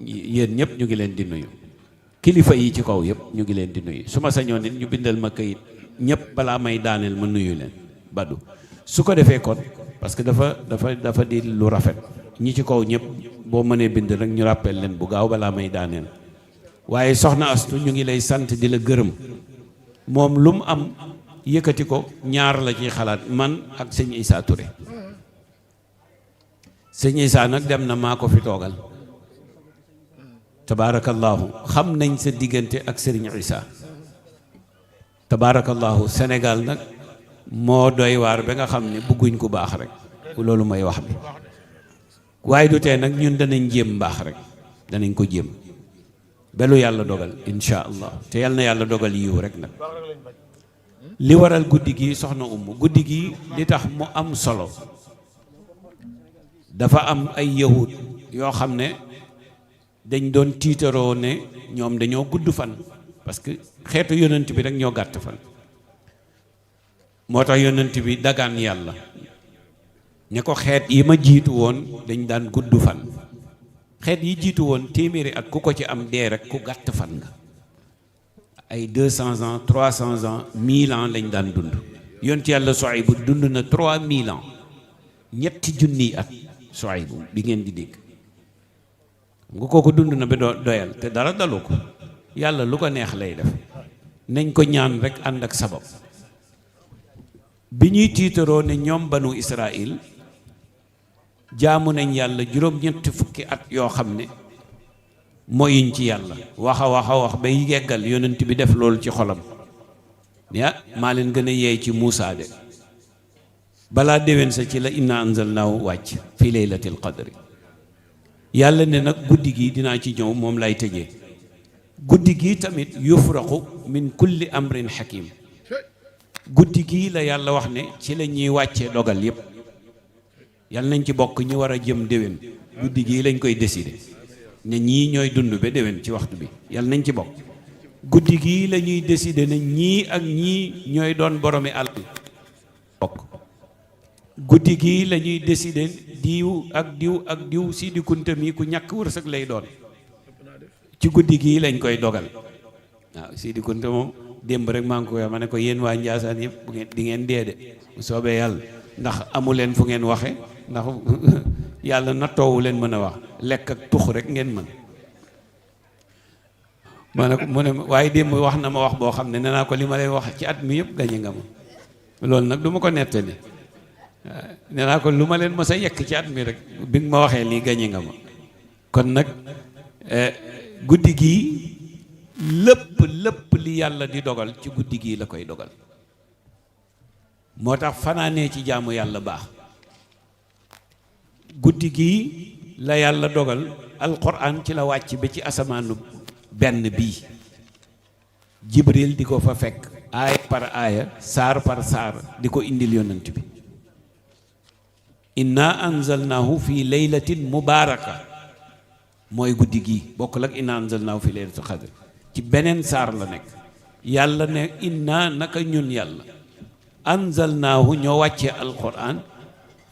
Speaker 1: yéen ñëpp ñu ngi leen di nuyu kilifa yi ci kaw yëpp ñu ngi leen di nuyu su ma sañoon nit ñu bindal ma kayit ñëpp balaa may daaneel ma nuyu leen badu su ko defee kon parce que dafa di lu rafet ñi ci kaw ñëpp boo mënee bind rek ñu rappel leen bu gaaw balaa may daaneel waaye soxna Astu ñu ngi lay sant di la gërëm moom lu mu am yëkkati ko ñaar la ciy xalaat man ak sëñ Issa Touré sëñ Issa nag dem na maa ko fi toogal tabaarakallaahu xam nañ sa diggante ak sëriñ Issa tabaarakallaahu Sénégal nag moo doy waar ba nga xam ne bëgguñ ku baax rek loolu mooy wax bi waaye du tee nag ñun danañ jéem mbaax rek danañ ko jéem belu yàlla dogal insha allah te yal na yàlla dogal yiw rek nag li waral guddi gi soxna guddi gi li tax mu am solo dafa am ay yahud yoo xam ne dañ doon tiitaroo ne ñoom dañoo gudd fan parce que xeetu yonent bi rek ñoo gàtt fan moo tax yonent bi dagaan yàlla ne ko xeet yi ma jiitu woon dañ daan gudd fan xeet yi jiitu woon téeméeri at ku ko ci am dee rek ku gàtt fan nga ay 200 ans 300 ans 1000 ans lañ daan dund yonent yàlla Suaybu dund na 3000 ans ñetti junniy at Suaybu bi ngeen di dégg nga kooku dund na ba doyal te dara dalu ko yàlla lu ko neex lay def nañ ko ñaan rek ànd ak sabab bi ñuy tiitaroo ne ñoom banu Israël jaamu nañ yàlla juróom-ñetti fukki at yoo xam ne moyuñ ci yàlla wax a wax bay yeggal yonent bi def loolu ci xolam ne maa leen gën a yeey ci Muusaa de balaa déwén sa ci la inna anzalnaahu wàcc fi laylatil qadri yàlla ne nag guddi gi dinaa ci ñëw moom lay tëjee guddi gi tamit yufraqu min kulli amrin hakim guddi gii la yàlla wax ne ci la ñuy wàccee dogal yépp yàlla nañ ci bokk ñi war a jëm déwén guddi gii lañ koy décider ne ñii ñooy dund ba déwén ci waxtu bi yàlla nañ ci bokk guddi gii la ñuy décider ne ñii ak ñii ñooy doon boromi alal bokk guddi gii la ñuy décider diw ak diw si di kunta mi ku ñàkk wërsëg lay doon ci guddi gii lañ koy dogal waaw si di kunta moom démb rek maa ngi koy ma ne ko yéen waa Njaasaan yëpp bu ngeen di ngeen dee de bu soobee yàlla ndax amu leen fu ngeen waxe ndax yàlla nattoowu leen mën a wax lekk ak tux rek ngeen mën ma ne ko mu ne waaye démb wax na ma wax boo xam ne nee naa ko li ma lay wax ci at mi yëpp gañe nga ma loolu nag du ma ko nettali nee naa ko lu ma leen mës a yekk ci at mi rek bi nga ma waxee lii gañe nga ma kon nag guddi gii lépp li yàlla di dogal ci guddi gii la koy dogal moo tax fanaanee ci jaamu yàlla baax guddi gii la yàlla dogal alquran ci la wàcc ba ci asamaanu benn bii jibril di ko fa fekk aaya par aaya saar par saar di ko indil yonent bi inna anzalnahu fi laylatin mubaraka mooy guddi gii bokkul ak inna anzalnahu fi laylatil qadr ci beneen saar la nekk yàlla ne inna naka ñun yàlla anzalnaahu ñoo wàccee alquran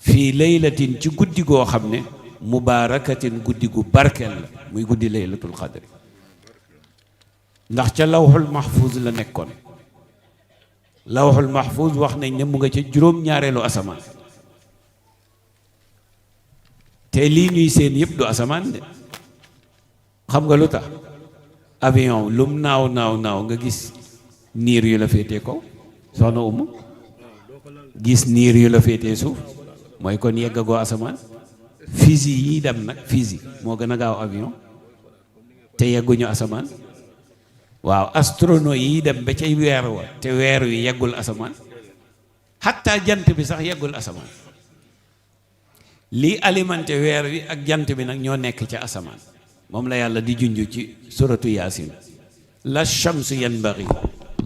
Speaker 1: fii laylatin ci guddi goo xam ne mubaarakatin guddi gu barkeel la muy guddi laylatul qadri ndax ca lawxul mahfuz la nekkoon lawxul mahfuz wax nañ ne mu nga ca juróom-ñaareelu asamaan te lii ñuy seen yëpp du asamaan de xam nga lu tax avion lum naaw nga gis niir yu la féetee kaw soxna Umu gis niir yu la féetee suuf mooy kon yeggagoo asamaan fusil yi dem nag fusil moo gën a gaaw avion te yegguñu asamaan waaw astronautes yi dem ba ca weer wa te weer wi yeggul asamaan xatta jant bi sax yeggul asamaan lii alimenté weer wi ak jant bi nag ñoo nekk ca asamaan moom la yàlla di junj ci suratu yaasin la shamsu yanbaghi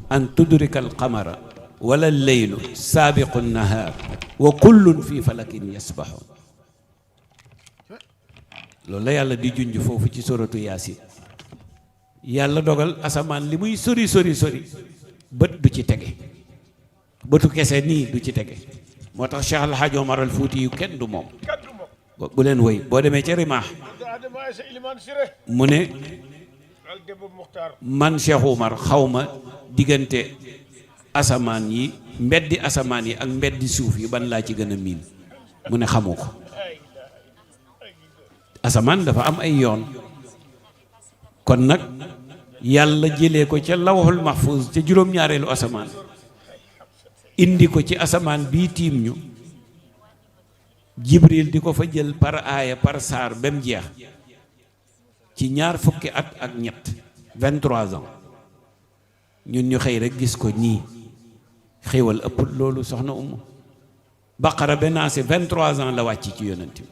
Speaker 1: an tudrika al qamara wala leylu saabiqu nahaar wa kullun fi falakin yasbaxun loolu la yàlla di junj foofu ci suratu yaasin yàlla dogal asamaan li muy sori bët du ci tege bëtu kese nii du ci tege moo tax Cheikh Al Hadj Omar al Fuuti yu kenn du moom bu leen woy boo demee ca rimaax mu ne man Cheikh Omar xawma diggante asamaan yi mbeddi asamaan yi ak mbeddi suuf yi ban laa ci gën a miin mu ne xamu ko asamaan dafa am ay yoon kon nag yàlla jëlee ko ca lawhul mahfuz ca juróom-ñaareelu asamaan indi ko ci asamaan bii tiim ñu Jibril di ko fa jël par aaya par saar ba mu jeex ci ñaar fukki at ak ñett 23 ans ñun ñu xëy rek gis ko nii xéewal ëpp loolu soxna Umu baqara ba naase 23 ans la wàcc ci yonent bi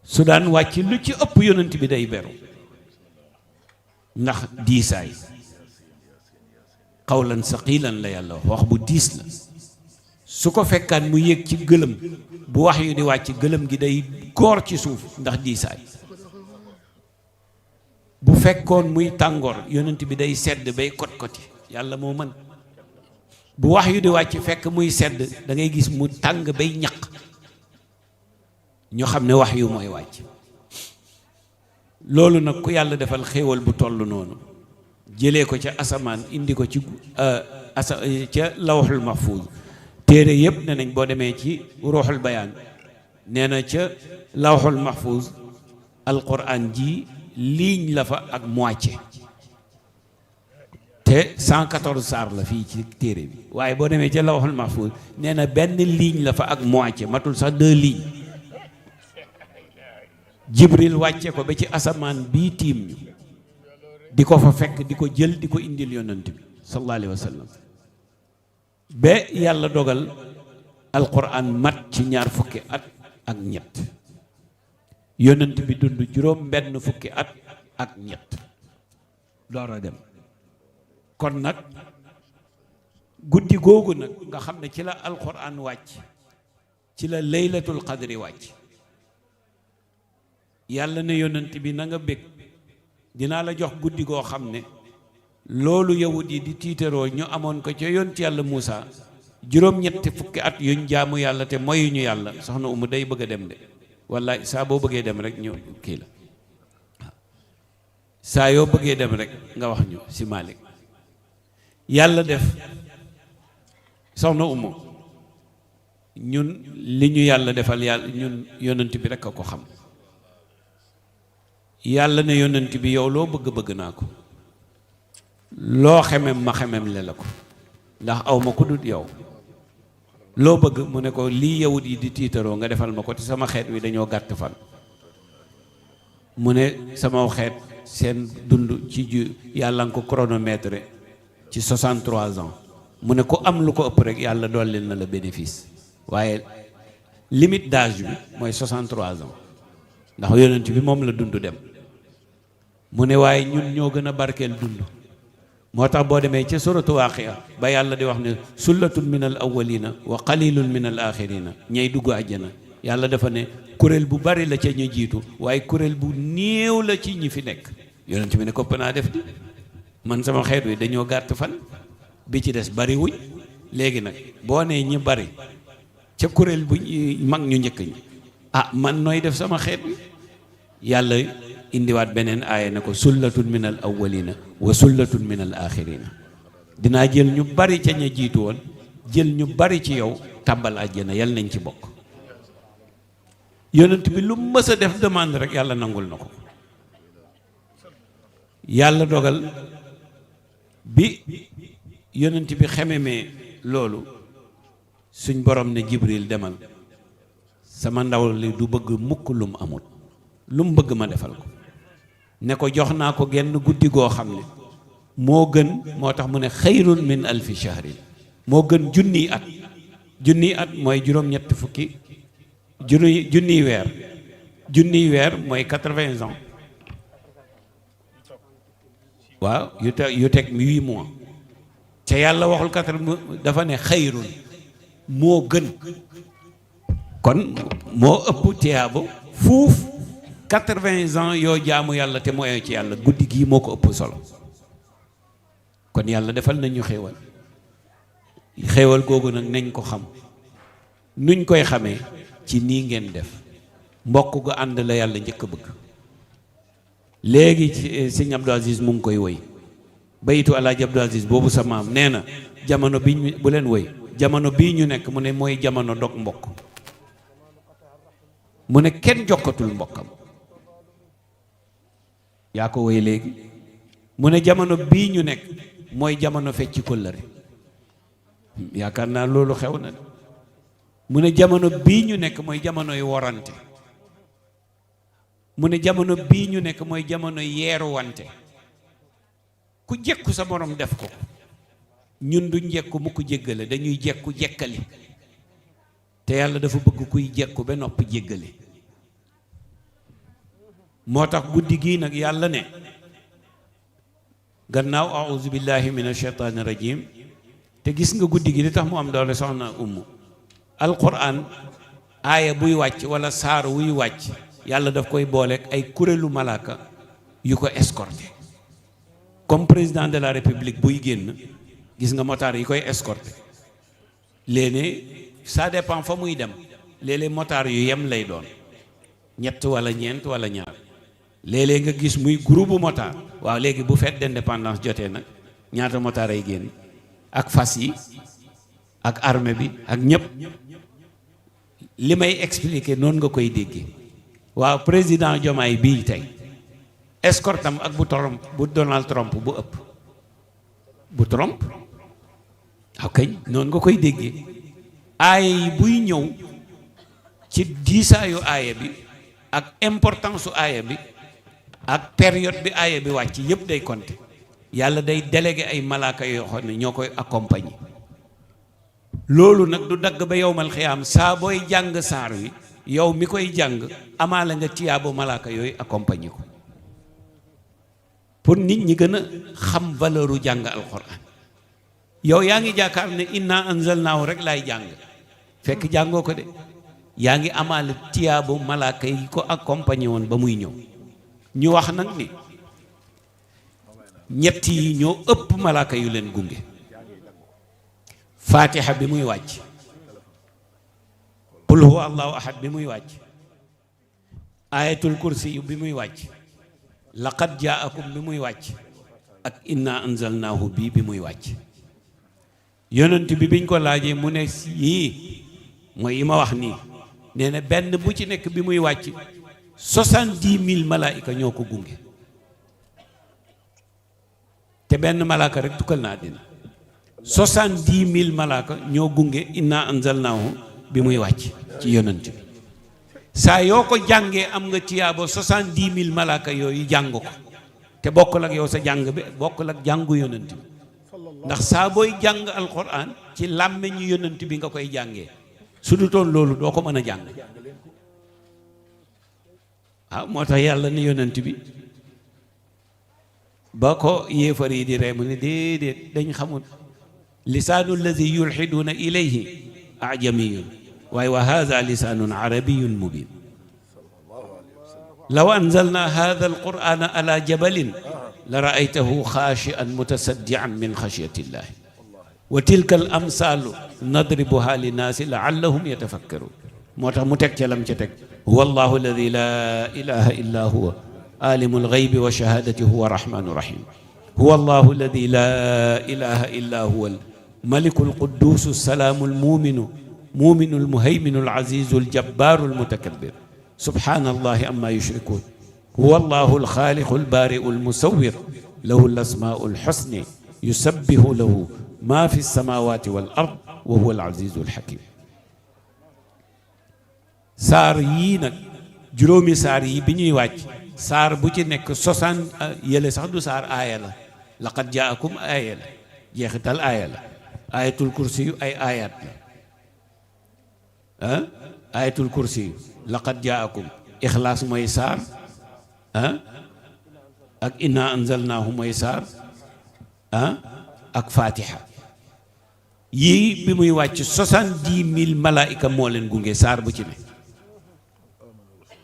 Speaker 1: su daan wàcc lu ci ëpp yonent bi day beru ndax diisaay xawlan saqilan la yàlla wax bu diis la su ko fekkaan mu yéeg ci gëlëm bu wax yu di wàcc gëlëm gi day góor ci suuf ndax diisaay bu fekkoon muy tàngoor yonent bi day sedd bay kot-koti yàlla moo mën bu wax yu di wàcc fekk muy sedd da ngay gis mu tàng bay ñaq ñu xam ne wax yu mooy wàcc loolu nag ku yàlla defal xéewal bu toll noonu jëlee ko ca asamaan indi ko ci ca lawhul mahfuz téere yépp ne nañ boo demee ci ruuxul bayaan nee na ca lawhul mahfuz alquran ji ligne la fa ak moitié te 114 saar la fii ci téere bi waaye boo demee ca lawhul mahfuz nee na benn ligne la fa ak moitié matul sax 2 lignes Jibril wàcce ko ba ci asamaan bii tiim ñu di ko fa fekk di ko jël di ko indil yonent bi sallallahu alayhi wa sallam ba yàlla dogal alquran mat ci ñaar fukki at ak ñett yonent bi dund juróom benn fukki at ak ñett door a dem kon nag guddi googu nag nga xam ne ci la alquran wàcc ci la laylatul qadri wàcc yàlla ne yonent bi na nga bég dinaa la jox guddi goo xam ne loolu yawut yi di tiitaroo ñu amoon ko ca yonent yàlla Muusa juróom-ñetti fukki at yuñ jaamu yàlla te moyuñu yàlla soxna Umu day bëgg a dem de wallaay saa boo bëggee dem rek ñu kii la saa yoo bëggee dem rek nga wax ñu si Malick yàlla def soxna Umu ñun li ñu yàlla defal yàlla ñun yonent bi rek a ko xam yàlla ne yonent bi yow loo bëgg naa ko loo xemem ma xemem le la ko ndax aw ma ko dut yow loo bëgg mu ne ko lii yawut yi di tiitaroo nga defal ma ko te sama xeet wi dañoo gàtt fan mu ne sama xeet seen dund ci ju yàlla nga ko chronomètre ci 63 ans mu ne ko am lu ko ëpp rek yàlla dollil na la bénéfice waaye limite d'âge bi mooy 63 ans ndax yonent bi moom la dund dem mu ne waaye ñun ñoo gën a barkeel dund moo tax boo demee ca suratu Waaqiya ba yàlla di wax ne sullatun min al awwalina wa qalilun min al axirina ñay dugg àjjana yàlla dafa ne kuréel bu bari la ca ñu jiitu waaye kuréel bu néew la ci ñi fi nekk yonent bi ne kopp naa def di man sama xeet wi dañoo gàtt fan bi ci des bari wuñ léegi nag boo nee ñi bari ca kuréel bu mag ñu njëkk ñi ah man nooy def sama xeet wi yàlla indiwaat beneen aaya ne ko sullatun min al awwalina wa sullatun min al axirina dinaa jël ñu bari ca ña jiitu woon jël ñu bari ci yow tàbbal àjjana yal nañ ci bokk yonent bi lu mës a def demande rek yàlla nangul na ko. yàlla dogal bi yonent bi xememee loolu suñ borom ne Jibril demal, sama ndaw li du bëgg mukk lu mu amul, lu mu bëgg ma defal ko. ne ko jox naa ko genn guddi goo xam ne moo gën, moo tax mu ne xayrun min alfi shahrin, moo gën junniy at. junniy at mooy juróom-ñetti fukki junniy weer. junniy weer mooy 80 ans. waaw yu teg 8 mois. te yàlla waxul 80, dafa ne xayrun, moo gën. kon moo ëpp tiyaabo fuuf 80 ans yoo jaamu yàlla te mooy ci yàlla, guddi gii moo ko ëpp solo. kon yàlla defal nañu xéewal. xéewal googu nag nañ ko xam. nuñ koy xamee ci nii ngeen def. mbokk gu ànd la yàlla njëkk a bëgg. léegi ci sëñ Abdou Aziz mu ngi koy woy bayitu Alaaji Abdou Aziz boobu sa maam nee na jamono bi bu leen woy jamono bii ñu nekk mu ne mooy jamono dog mbokk. mu ne kenn jokkatul mbokkam. yaa ko woy léegi. mu ne jamono bii ñu nekk mooy jamono fecci kóllëre. yaakaar naa loolu xew na. mu ne jamono bii ñu nekk mooy jamonoy worante. mu ne jamono bii ñu nekk mooy jamono yeeruwante. ku jekku sa morom def ko. ñun du jekku mu ko jéggale, dañuy jekku jekkali. te yàlla dafa bëgg kuy jekku ba noppi jéggale. moo tax guddi gii nag yàlla ne gannaaw auzu billahi min ashaytaani rajim. te gis nga guddi gi li tax mu am doole soxna Umu, alquran aaya buy wàcc wala saar wuy wàcc yàlla daf koy booleeg ay kuréelu malaaka yu ko escorté. comme président de la république buy génn gis nga motaar yi koy escorté. léeg-léeg ça dépend fa muy dem. léeg-léeg motaar yu yem lay doon, ñett wala ñeent wala ñaar. léeg-léeg nga gis muy groupe motaar. waaw léegi bu fête d'indépendance jotee nag ñaata motaar ay génn ak fas yi ak armée bi ak ñëpp. li may expliquer noonu nga koy déggee. waaw président Diomaye bii tey escortam ak bu Donald Trump bu ëpp bu Trump. ok noonu nga koy déggee. aaya yi buy ñëw ci diisaayu aaya bi ak importance su aaya bi ak période bi aaya bi wàcc yëpp day compter. yàlla day délégué ay malaaka yoo xam ne ñoo koy accompagner. loolu nag du dagg ba yowmal xiyaam saa booy jàng saar wi yow mi koy jàng amaale nga tiyaabo malaaka yooyu accompagner ko. pour nit ñi gën a xam valeur u jàng alxuraan. yow yaa ngi jaakaar ne inna anzalnaahu rek laay jàng, fekk jàngoo ko de. yaa ngi amaale tiyaabo malaaka yi ko accompagner woon ba muy ñëw. ñu wax nag ni ñett yi ñoo ëpp malaaka yu leen gunge. fatiha bi muy wàcc, qul huwa allahu ahad bi muy wàcc, ayatul kursi bi muy wàcc, laqad jaakum bi muy wàcc, ak inna anzalnaahu bi muy wàcc. yonent bi biñ ko laajee mu ne yii mooy yi ma wax nii. nee na benn bu ci nekk bi muy wàcc 70,000 malaayika ñoo ko gunge. te benn malaaka rek tukkal na àddina. 70,000 malaaka ñoo gunge inna anzalnaahu bi muy wàcc ci yonent bi. saa yoo ko jàngee am nga tiyaabo 70,000 malaaka yooyu jàng ko. te bokkul ak yow sa jàng bi bokkul ak jàngu yonent bi. ndax saa booy jàng alquran ci làmmeñu yonent bi nga koy jàngee. su du toon loolu doo ko mën a jàng. waaw moo tax yàlla ne yonent bi ba ko yéefar yi di ree mu ne déedéet dañ xamul. lisaanu alladi yulxiduuna ilayhi ajamiyun waaye wa hada lisaanun arabiyun mubin. law anzalna hada alqurana ala jabalin la raaytahu xaashian mutasaddian min xashyati illahi wa tilka al amsaalu nadribuha linnaasi laallahum yatafakkaruun. moo tax mu teg ca lam ca teg huwa allahu alladi laa ilaha illa huwa aalimu alxaybi wa shahaadati huwa rahmaanu rahim. huwa allahu alladi laa ilaha illa huwa almaliku alquddus salaamu almuminu muminu almuhayminu alazizu aljabbaaru almutakabbir subhanallahi amma yushrikun huwa allahu alxaaliqu albaari'u almusawwir lahu alasmaa'u alxusna yusabbihu lahu ma fi alsamawati wal ard wa huwa alazizu alxakim. saar yii nag juróomi saar yi bi ñuy wàcc saar bu ci nekk 60 yële sax du saar aaya la laqad jaakum aaya la jeexital aaya la ayatul kursi yu ay ayat la ayatul kursi yu laqad jaakum ixlaas mooy saar ak inna anzalnaahu mooy saar ak fatiha yii bi muy wàcc 70,000 malaayika moo leen gunge saar bu ci ne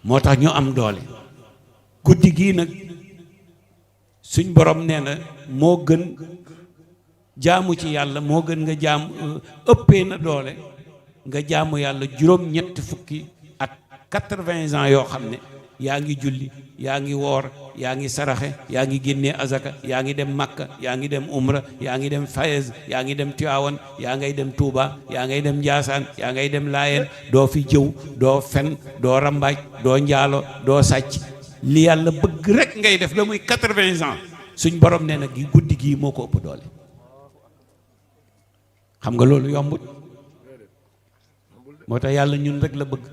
Speaker 1: moo tax ñu am doole. guddi gii nag suñ borom nee na moo gën jaamu ci yàlla moo gën nga jaam ëppee na doole nga jaamu yàlla juróom-ñetti fukki at 80 ans yoo xam ne yaa ngi julli yaa ngi woor yaa ngi saraxe yaa ngi génnee azaka yaa ngi dem Makka yaa ngi dem Umra yaa ngi dem Fayez yaa ngi dem Tiwaawan yaa ngay dem Touba yaa ngay dem Njaasaan yaa ngay dem Laayeen doo fi jëw doo fen doo rambaaj doo njaalo doo sàcc li yàlla bëgg rek ngay def ba muy 80 ans suñ borom nee na gi guddi gii moo ko ëpp doole. xam nga loolu yombut moo tax yàlla ñun rek la bëgg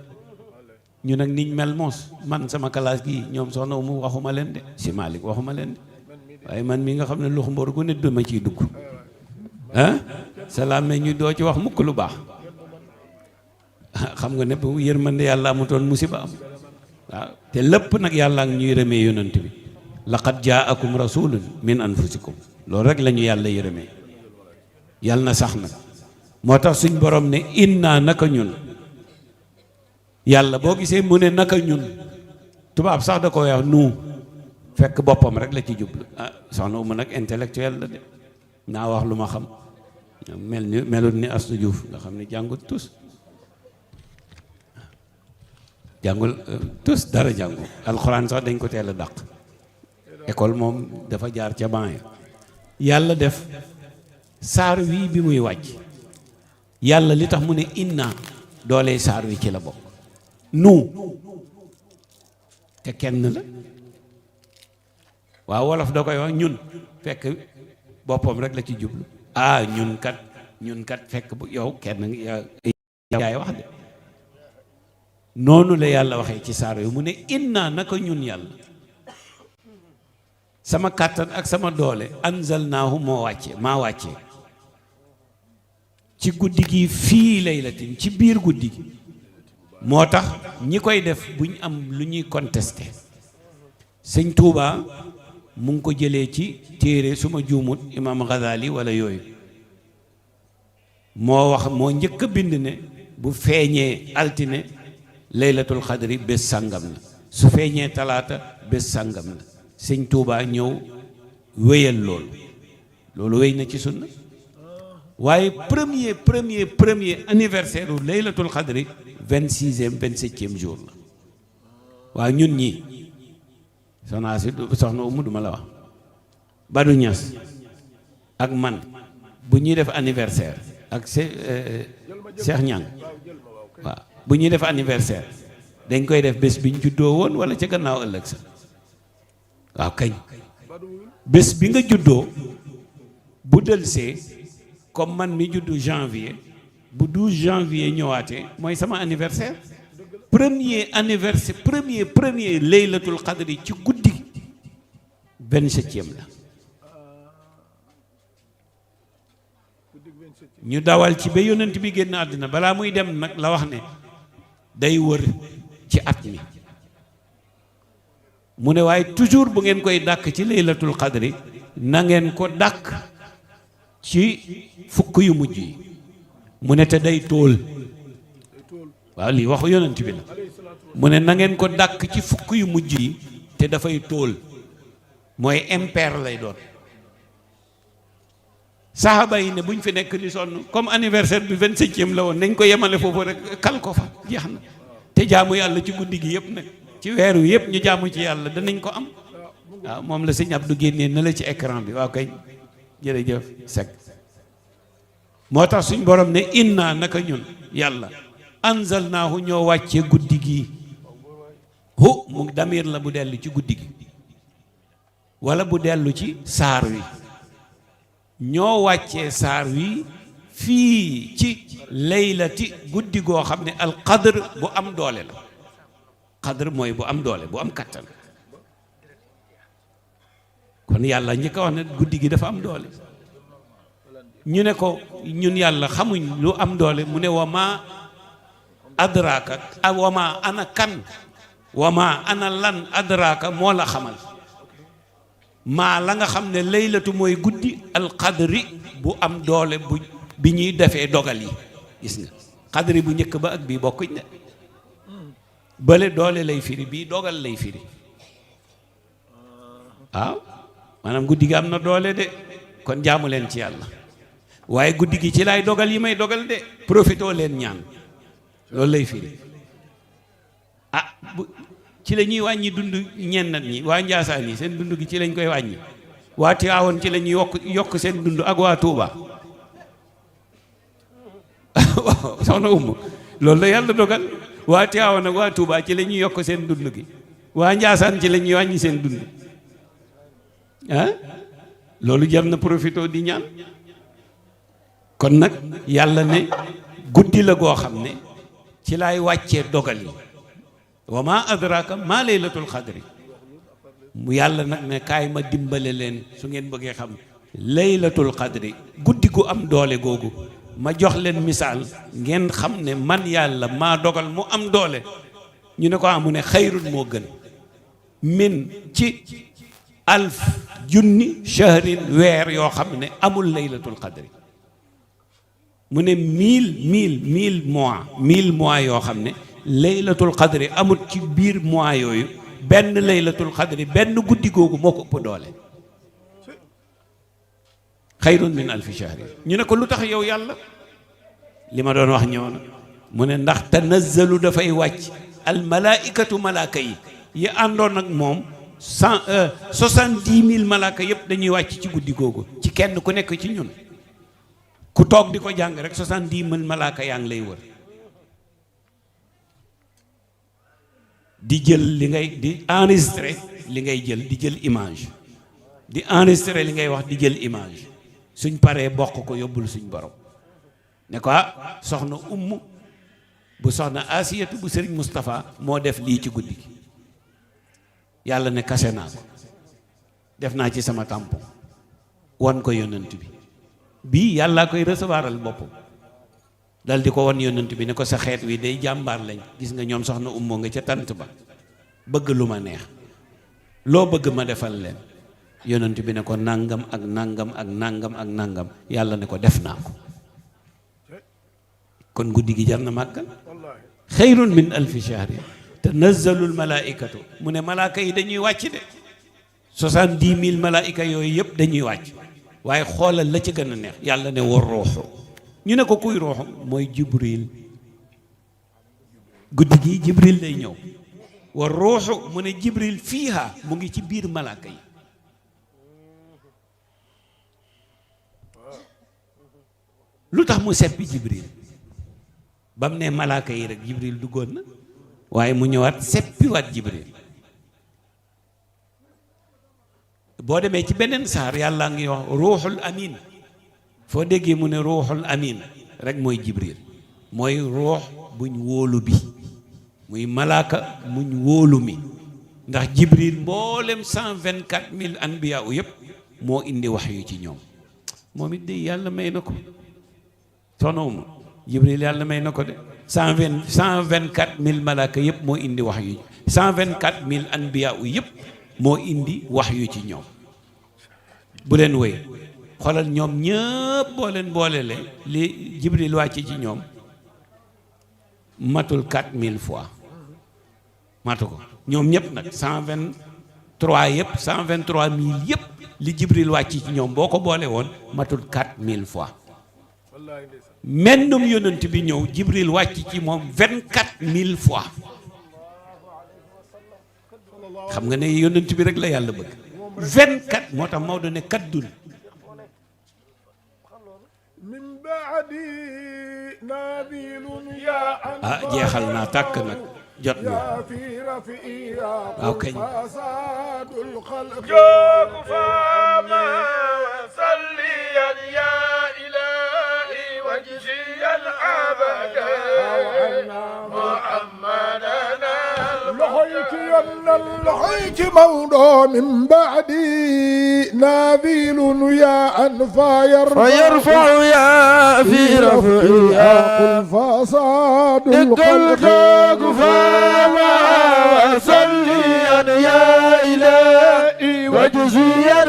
Speaker 1: ñu nag niñ mel moos man sama classe gii ñoom soxna mu waxuma leen de si Malick waxuma leen de waaye man mi nga xam ne lux mbor gu ne dama ciy dugg salaam ne ñu doo ci wax mukk lu baax xam nga ne bu yërmande yàlla amutoon musiba am waaw te lépp nag yàlla ak ñuy yërëmee yonent bi laqad jaakum rasulun min anfusikum loolu rek la ñu yàlla yërëmee yàlla na sax nag moo tax suñ borom ne inna naka ñun yàlla boo gisee mu ne naka ñun tubaab sax da ko wax nu fekk boppam rek la ci jublu soxna mu nag intellectuel la de naa wax lu ma xam melut ni Astou Diouf nga xam ne jàngut tus jàngul tus dara jàngu alxuraan sax dañ ko teel a dàq école moom dafa jaar ca ban ya yàlla def saar wii bi muy wàcc yàlla li tax mu ne inna doole saar wi ci la bokk nu te kenn la waaw wolof da koy wax ñun fekk boppam rek la ci jublu ñun kat fekk bu yow kenn yaay wax de noonu la yàlla waxee ci saar wi mu ne inna naka ñun yàlla sama kàttan ak sama doole anzalnaahu maa wàccee ci guddi gi fii laylatin ci biir guddi gi moo tax ñi koy def buñ am lu ñuy contesté sëñ Touba mu ngi ko jëlee ci téere suma juumut imam Ghazali wala yooyu moo njëkk a bind ne bu feeñee altine laylatul xadri bés sàngam la su feeñee talaata bés sàngam la sëñ Touba ñëw wéyal loolu wéy na ci sunna waaye premier anniversaire u laylatul xadri 26e 27e jour la waaw ñun ñii soxna Umu duma la wax Badou Niass ak man bu ñuy def anniversaire ak Cheikh Niang waaw bu ñuy def anniversaire dañ koy def bés bi ñu juddoo woon wala ca gannaaw ëllëg sa waaw kañ bés bi nga juddoo bu dëlsee comme man mi juddu janvier bu 12 janvier ñëwaatee mooy sama anniversaire premier laylatul qadri ci guddi 27e la ñu dawal ci ba yonent bi génn àddina balaa muy dem nag la wax ne day wër ci at mi mu ne waaye toujours bu ngeen koy dàkk ci laylatul qadri na ngeen ko dàkk ci fukk yu mujj yi mu ne te day tóol waaw lii waxu yonent bi la mu ne na ngeen ko dàkk ci fukk yu mujj yi te dafay tóol mooy impair lay doon saxaaba yi ne buñ fi nekk di sonn comme anniversaire bi 27e la woon nañ ko yemale foofu rek kal ko fa jeex na te jaamu yàlla ci guddi gi yëpp nag ci weer wi yëpp ñu jaamu ci yàlla danañ ko am waaw moom la sëñ Abdou génnee na la ci écran bi waaw kay jërëjëf Seck moo tax suñ borom ne inna naka ñun yàlla anzalnaahu ñoo wàccee guddi gii hu mu damir la bu dellu ci guddi gi wala bu dellu ci saar wi ñoo wàccee saar wi fii ci laylati guddi goo xam ne al qadr bu am doole la qadr mooy bu am doole bu am kattan kon yàlla ñi ko wax ne guddi gi dafa am doole ñu ne ko ñun yàlla xamuñ lu am doole mu ne wama adraka wama ana kan wama ana lan adraka moo la xamal maa la nga xam ne laylatu mooy guddi alqadri bu am doole bu bi ñuy defee dogal yi gis nga qadri bu njëkk ba ak bii bokkuñ ne bële doole lay firi bii dogal lay firi waaw maanaam guddi gi am na doole de kon jaamu leen ci yàlla waaye guddi gi ci laay dogal yi may dogal de profitoo leen ñaan loolu lay firi ci la ñuy wàññi dund ñennat ñi waa Njaasaan yi seen dund gi ci lañ koy wàññi waa Tiwaawan ci la ñuy yokk seen dund ak waa Tuuba waaw soxna Umu loolu la yàlla dogal waa Tiwaawan ak waa Tuuba ci la ñuy yokk seen dund gi waa Njaasaan ci la ñuy wàññi seen dund loolu jar na profito di ñaan kon nag yàlla ne guddi la goo xam ne ci laay wàccee dogal yi wa ma adraka ma laylatul xadri mu yàlla nag ne kaay ma dimbale leen su ngeen bëggee xam laylatul xadri guddi gu am doole googu ma jox leen misaal ngeen xam ne man yàlla maa dogal mu am doole ñu ne ko amu ne xayrun moo gën min ci alf junni shahrin weer yoo xam ne amul laylatul xadri mu ne mille mois yoo xam ne laylatul xadri amul ci biir mois yooyu benn laylatul xadri benn guddi googu moo ko ëpp doole xayrun min alfi shahrin ñu ne ko lu tax yow yàlla li ma doon wax ñëw na mu ne ndax tanazzalu dafay wàcc al malaikatu malaaka yi àndoon ak moom 70,000 malaaka yëpp dañuy wàcc ci guddi googu ci kenn ku nekk ci ñun ku toog di ko jàng rek 70,000 malaaka yaa ngi lay wër di jël li ngay di enregistré li ngay jël di jël image di enregistré li ngay wax di jël image suñ paree bokk ko yóbbul suñ borom ne ko soxna Umm bu soxna Asiyatu bu Sëriñ Moustapha moo def lii ci guddi gi yàlla ne kase naa ko def naa ci sama tampon wan ko yonent bi bii yàllaa koy recevoiral boppam dal di ko wan yonent bi ne ko sa xeet wi day jàmbaar lañ gis nga ñoom soxna Ummo nga ca tant ba bëgg lu ma neex loo bëgg ma defal leen yonent bi ne ko nangam ak nangam ak nangam ak nangam yàlla ne ko def naa ko kon guddi gi jar na màggal xayrun min alfi shahri tanazzalul malaikatu mu ne malaaka yi dañuy wàcc de 70,000 malaika yooyu yëpp dañuy wàcc waaye xoolal la ci gën a neex yàlla ne war ruuxu ñu ne ko kuy ruuxu mooy jibril guddi gi jibril day ñëw war ruuxu mu ne jibril fiiha mu ngi ci biir malaaka yi lu tax mu seppi jibril ba mu ne malaaka yi rek jibril duggoon na waaye mu ñëwaat seppiwaat jibril boo demee ci beneen saar yàlla ngi wax ruuxul amin foo déggee mu ne ruuxul amin rek mooy jibril mooy ruux buñ wóolu bi muy malaaka muñ wóolu mi ndax jibril mboolem 124,000 anbiya u yëpp moo indi wax yu ci ñoom moom it de yàlla may na ko sonooma jibril yàlla may na ko de 124,000 malaaka yëpp moo indi wax yu 124,000 anbiya u yëpp moo indi wax yu ci ñoom bu leen wéy xoolal ñoom ñëpp boo leen boolele li jibril wàcc ci ñoom matul 4,000 fois matu ko ñoom ñëpp nag 123 yëpp 123,000 yëpp li jibril wàcc ci ñoom boo ko boole woon matul 4,000 fois mennum yonent bi ñëw jibril wàcc ci moom 24,000 fois xam nga ne yonent bi rek la yàlla bëgg 24 moo tax Maodo ne kaddun jeexal naa tàkk nag jot na waaw kañ
Speaker 2: جوك فاما صليا يا إلهي وجزيا أبدا محمدنا
Speaker 3: لحيك موضوع من بعدي نابيل يا أنفا
Speaker 2: فيرفع يا في رفعي
Speaker 3: قل فصاد
Speaker 2: الخلق فاما وصليا يا إلهي وجزيا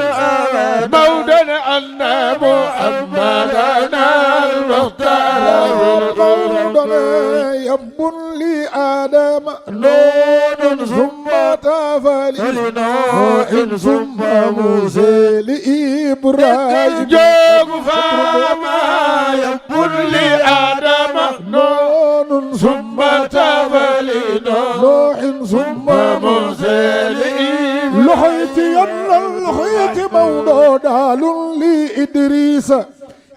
Speaker 2: مودا أن محمدنا المختار
Speaker 3: يب لآدم نون ثم تفلي نوح ثم موسى لإبراهيم
Speaker 2: جوك فاما يقول لآدم
Speaker 3: نون ثم
Speaker 2: تفلي
Speaker 3: نوح ثم
Speaker 2: موسى
Speaker 3: لحيت لحيت مولود لإدريس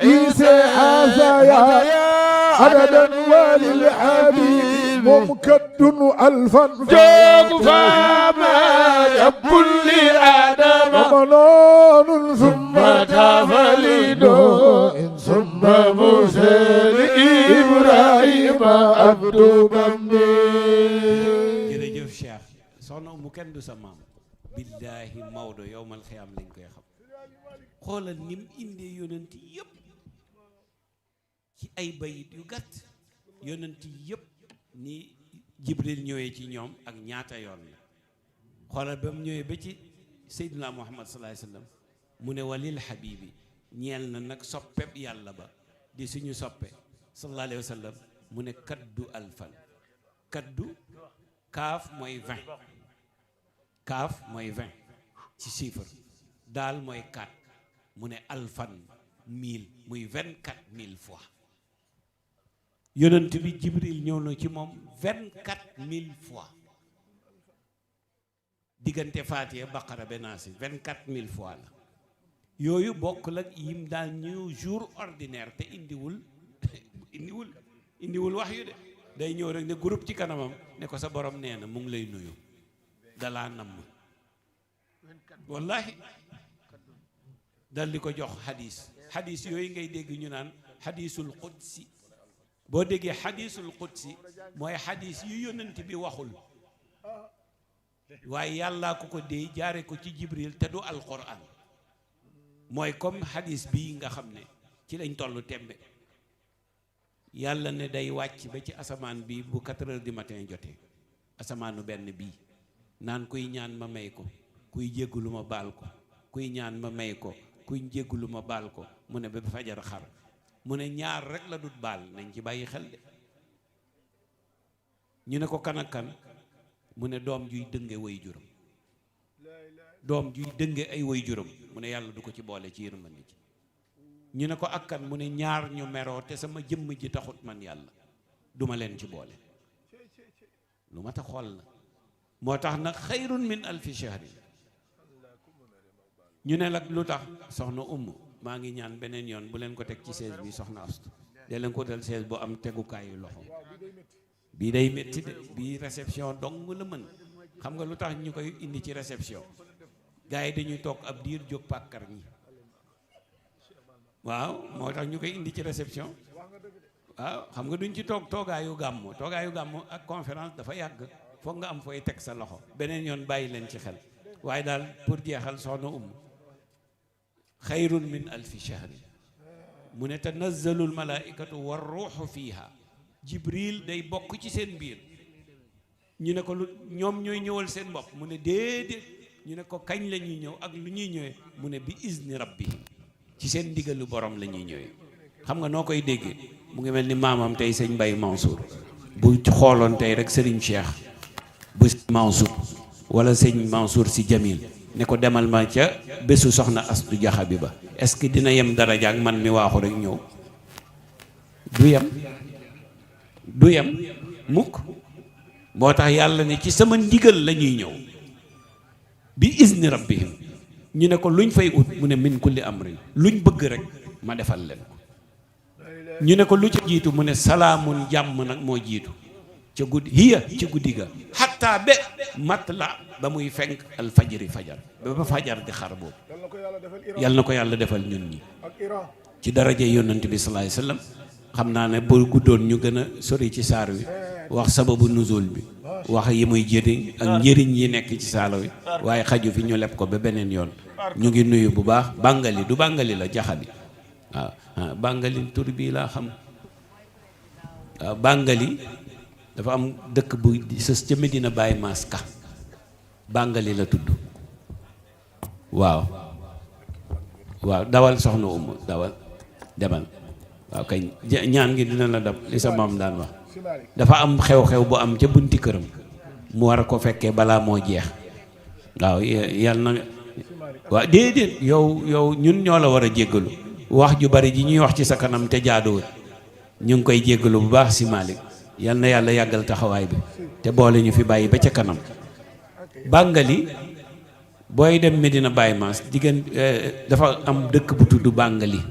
Speaker 3: عيسى حسايا عددا وللحبيب ممكد ألفا
Speaker 2: جوك فاما يقول لآدم
Speaker 3: ومنون
Speaker 2: ثم تفلي نوح ثم موسى لإبراهيم عبد بني
Speaker 1: jërëjëf Cheikh soxna Umu kenn du sa maam billaahi Maodo yowmal xiyaam lañ koy xam xoolal nim indee yonent yëpp ci ay bayit yu gàtt yonent yëpp ni Jibril ñëwee ci ñoom ak ñaata yoon la xoolal ba mu ñëwee ba ci Seydina Muhammad sallallahu alayhi wasallam mu ne walil habibi ñeel na nag soppeb yàlla ba di suñu soppe sallallahu alayhi wasallam mu ne kaddu alfan kaddu kaaf mooy 20 kaaf mooy 20 ci chiffre daal mooy 4 mu ne alfan 1000 muy 24000 fois yonent bi Jibril ñëw na ci moom 24000 fois diggante Faatiha Baqara ba Naas 24000 fois la yooyu bokkul ak yim daal ñëw jour ordinaire te indiwul wax yu de day ñëw rek ne groupe ci kanamam ne ko sa borom nee na mu ngi lay nuyu dalaa namm wallahi dal di ko jox xadis yooyu ngay dégg ñu naan xadisul qudsi boo déggee xadisul qudsi mooy xadis yu yonent bi waxul waaye yàllaa ko dee jaare ko ci Jibril te du alquran mooy comme xadis bii nga xam ne ci lañ tollu tembe yàlla ne day wàcc ba ci asamaan bi bu 4 heures du matin jotee asamaanu benn bii naan kuy ñaan ma may ko kuy jéggulu ma baal ko kuy ñaan ma may ko kuy jéggulu ma baal ko mu ne ba fajar xar mu ne ñaar rek la dut baal nañ ci bàyyi xel de ñu ne ko kan ak kan mu ne doom juy dënge way juram doom juy dënge ay way juram mu ne yàlla du ko ci boole ci yërmande ci ñu ne ko ak kan mu ne ñaar ñu meroo te sama jëmm ji taxut man yàlla duma leen ci boole lu ma ta xool la moo tax nag xayrun min alfi shahrin ñu ne nag lu tax soxna maa ngi ñaan beneen yoon bu leen ko teg ci chaise bi soxna Astu de leen ko dal chaise bu am tegukaayu loxo bii day métti de bii réception dong la mën xam nga lu tax ñu koy indi ci réception gars yi dañuy toog ab diir jóg pàkkar ñi waaw moo tax ñu koy indi ci réception waaw xam nga duñ ci toogaayu gàmmu ak conférence dafa yàgg foog nga am fooy teg sa loxo beneen yoon bàyyi leen ci xel waaye daal pour jeexal soxna xayrun min alfi shahrin mu ne tanazzalul malaikatu war ruuxu fiiha Jibril day bokk ci seen biir ñu ne ko lu ñoom ñooy ñëwal seen bopp mu ne déedéet ñu ne ko kañ la ñuy ñëw ak lu ñuy ñëwee mu ne bi izni rabbihim ci seen ndigalu borom la ñuy ñëwee xam nga noo koy déggee mu ngi mel ni maamam tey sëñ Mbaye Mansour bu xooloon tey rek Serigne Cheikh bu Mansour wala sëñ Mansour si Jamil ne ko demal ma ca bésu soxna Astu Jaxabi ba est-ce que dina yem daraja ak man mi waaxu rek ñëw du yem mukk moo tax yàlla ne ci sama ndigal la ñuy ñëw bi izni rabbihim ñu ne ko luñ fay ut mu ne min kulli amrin luñ bëgg rek ma defal leen ko ñu ne ko lu ca jiitu mu ne salaamun jàmm nag moo jiitu ca guddi hiya ci guddi ga xatta be mat la ba muy fenk al fajri fajar ba fajar di xar boobu yal na ko yàlla defal ñun ñi ci daraje yonent bi sallallahu alayhi wasallam. xam naa ne bu guddoon ñu gën a sori ci saar wi wax sababu nuzul bi wax yi muy jëriñ ak njëriñ yi nekk ci saalo wi waaye xaju fi ñu leb ko ba beneen yoon. ñu ngi nuyu bu baax bàngali du bàngali la jaxali waaw bàngali tur bii laa xam waaw bàngali dafa am dëkk bu sës ca Medina Baye Maska bàngali la tudd waaw dawal soxna Umu dawal demal waaw kay ñaan gi dina la dab li sa maam daan wax dafa am xew-xew bu am ca bunti këram mu war a ko fekkee balaa moo jeex waaw yàlla na waaw déedéet yow ñun ñoo la war a jéggalu wax ju bari ji ñuy wax ci sa kanam te jaaduwul ñu ngi koy jéggalu bu baax si Malick yal na yàlla yàggal taxawaay bi te boole ñu fi bàyyi ba ca kanam. Bàngali booy dem Medina Baye Mass dafa am dëkk bu tudd Bàngali.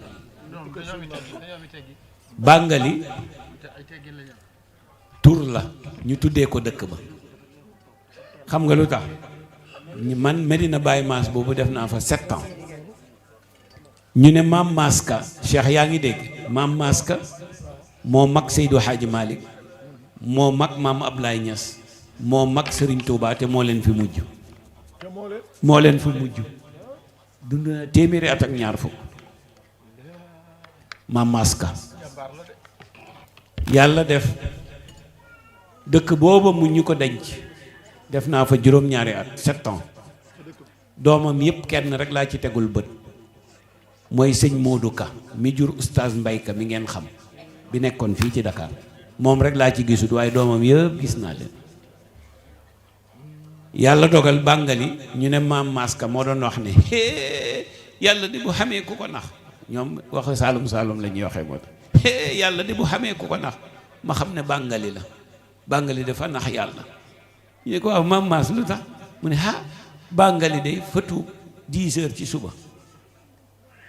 Speaker 1: Bàngali tur la ñu tuddee ko dëkk ba xam nga lu tax man Medina Baye Mass boobu def naa fa 7 ans ñu ne maam Maska Cheikh yaa ngi dégg maam Maska moo mag Seydou Hadji Malick moo mag maam Ablaye Niass moo mag Serigne Touba te moo leen fi mujj dund na téeméeri at ak ñaar fukk maam Maska yàlla def dëkk booba mu ñu ko denc def naa fa juróom-ñaari at 7 ans doomam yépp kenn rek laa ci tegul bët mooy sëñ Modou Ka mi jur oustaz Mbay Ka mi ngeen xam bi nekkoon fii ci Dakar moom rek laa ci gisut waaye doomam yëpp gis naa leen. yàlla dogal Bàngali ñu ne maam Maska moo doon wax ne yàlla di bu xamee ku ko nax ñoom wax saalum la ñuy waxee moo tax yàlla di bu xamee ku ko nax ma xam ne Bàngali la Bàngali dafa nax yàlla. ñu ne ko waaw maam Maas lu tax mu ne Bàngali day fëtu 10 heures ci suba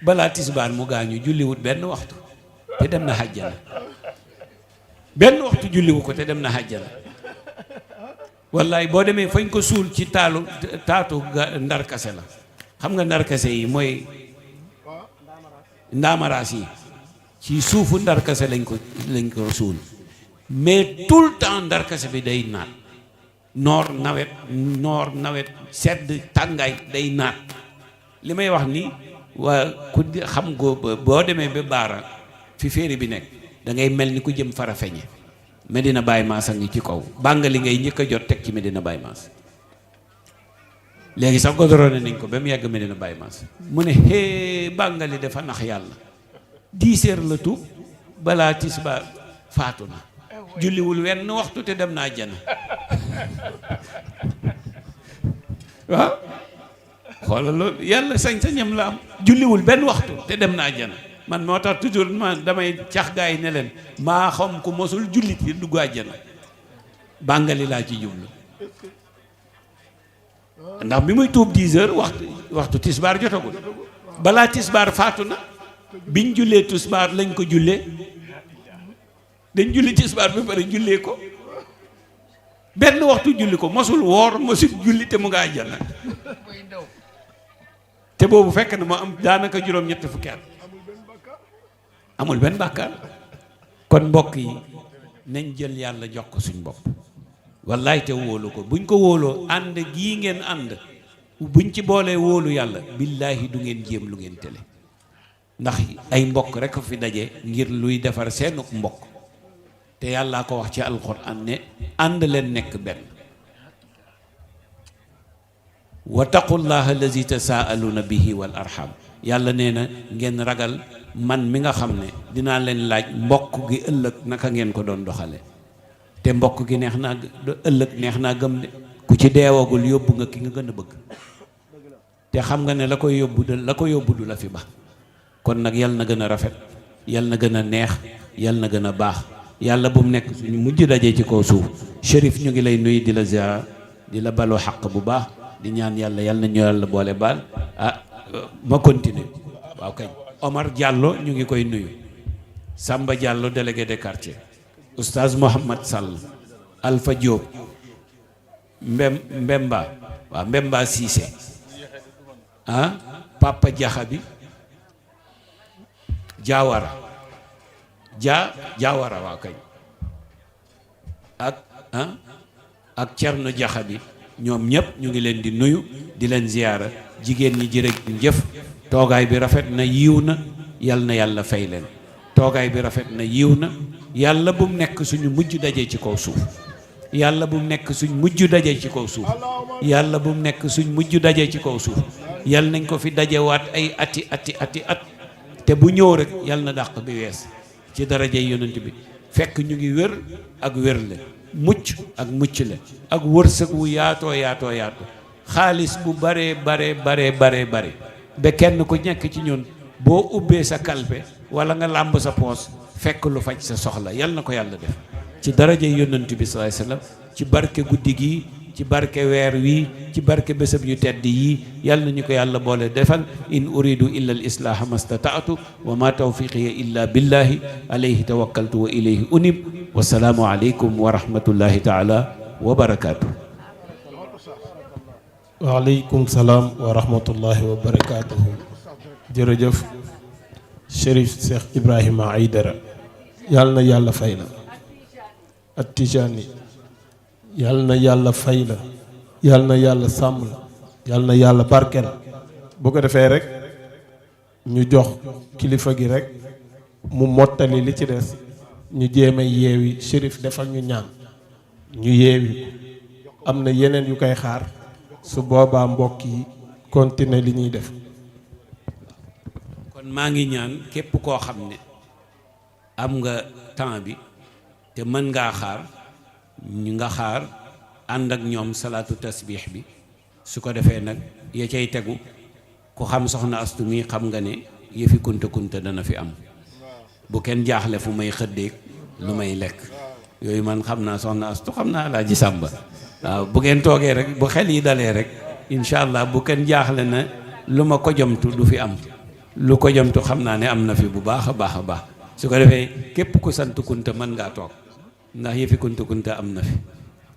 Speaker 1: balaa tisbaar mu gaañu julliwut benn waxtu te dem na xàjjana benn waxtu julliwu ko te dem na xàjjana wallaay boo demee fañ ko suul ci taatu ndarkase la xam nga ndarkase yi mooy ndaamaraas yi ci suufu ndarkase lañ ko suul mais tout le temps ndarkase bi day naat noor nawet sedd tàngaay day naat li may wax ni waa ku xam ko boo demee ba baara fi féeri bi nekk da ngay mel ni ku jëm Farafeñe Medina Baye Mass a ngi ci kaw Bàngali ngay njëkk a jot teg ci Medina Baye Mass léegi sax godorone nañ ko ba mu yàgg Medina Baye Mass mu ne Bàngali dafa nax yàlla 10 heures la tuub balaa tisbaar faatu na julliwul wenn waxtu te dem naa jana waaw xoolal loolu yàlla sañ-sañam la am julliwul benn waxtu te dem naa jana man moo tax toujours man damay cax gaa yi ne leen maa xam ku mosul jullit yi dugg àjjana Bàngali laa ci jublu ndax bi muy tuub 10 heures waxtu tisbaar jotagul balaa tisbaar faatu na biñ jullee tisbaar lañ ko jullee dañ julli tisbaar ba pare jullee ko benn waxtu julli ko mosul woor mosul julli te mu nga àjjana te boobu fekk na ma am daanaka juróom-ñetti fukki at amul benn bàkkaar kon mbokk yi nañ jël yàlla jox ko suñ bopp wallaay te wóolu ko buñ ko wóoloo ànd gii ngeen ànd buñ ci boolee wóolu yàlla billaahi du ngeen jéem lu ngeen tële ndax ay mbokk rek fi daje ngir luy defar seenuk mbokk te yàllaa ko wax ci alxuraan ne ànd leen nekk benn wa taqullaha allazi tasaaluna bihi wal arham yàlla nee na ngeen ragal man mi nga xam ne dinaa leen laaj mbokk gi ëllëg naka ngeen ko doon doxale te mbokk gi neex naa ëllëg neex naa gëm de ku ci deewagul yóbbu nga ki nga gën a bëgg te xam nga ne la ko yóbbu du la fi ba kon nag yal na gën a rafet yal na gën a neex yal na gën a baax yàlla bu mu nekk suñu mujj dajee ci kaw suuf Chérif ñu ngi lay nuyu di la ziar di la baloo xaq bu baax di ñaan yàlla yal na ñu yàlla boole baal ma continuer waaw kañ Omar Diallo ñu ngi koy nuyu Samba Diallo délégué de quartier Oustaz Mohamed Sall Alpha Diop Mbemba waaw Mbemba Cissé Papa Jaxabi Jaawara Jaawara waa kañ ak Cerno Jaxabi ñoom ñëpp ñu ngi leen di nuyu di leen ziyaara jigéen ñi jërëjëf toogaay bi rafet na yiw na yal na yàlla fay leen toogaay bi rafet na yiw na yàlla bu mu nekk suñu mujj daje ci kaw suuf yàlla bu mu nekk suñ mujj daje ci kaw suuf yàlla bu mu nekk suñ mujj daje ci kaw suuf yal nañ ko fi dajewaat ay ati at te bu ñëw rek yal na dàq bi wees ci darajay yonent bi fekk ñu ngi wér ak wérle mucc ak mucc le ak wërsëg wu yaatoo xaalis bu bare ba kenn ku nekk ci ñun boo ubbee sa kalpe wala nga làmb sa poos fekk lu faj sa soxla yal na ko yàlla def ci daraja yonent bi sallallahu alayhi wasallam ci barke guddi gi ci barke weer wi ci barke bésab yu tedd yi yal na ñu ko yàlla boole defal in uridu illa al islaaha mastata'tu wa ma tawfiqiya illa billahi alayhi tawakkaltu wa ilayhi unib wasalaamu aleykum wa rahmatullahi taala wa barakaatu.
Speaker 4: waaleykum salaam wa rahmatullahi wa barakaatuhu. jërëjëf Chérif Cheikh Ibrahima Aïdara yal na yàlla fay la at Tijaani yal na yàlla fay la yal na yàlla sàmm la yal na yàlla barkeel bu ko defee rek ñu jox kilifa gi rek mu mottali li ci des ñu jéem a yeewi Chérif defal ñu ñaan ñu yeewi am na yeneen yu koy xaar su boobaa mbokk yi continuer li ñuy def.
Speaker 1: kon maa ngi ñaan képp koo xam ne am nga temps bi te mën ngaa xaar ñu nga xaar ànd ak ñoom salaatu tasbiix bi su ko defee nag ya cay tegu ku xam soxna astu mi xam nga ne yëfi kunta kunta dana fi am bu kenn jaaxle fu may xëddeeg lu may lekk yooyu man xam naa soxna astu xam naa Alaaji Sàmba waaw bu ngeen toogee rek bu xel yi dalee rek incha allah bu kenn jaaxle na lu ma ko jomtu du fi am lu ko jomtu xam naa ne am na fi bu baax a baax su ko defee képp ku sant kunta mën ngaa toog ndax yëfi kunta kunta am na fi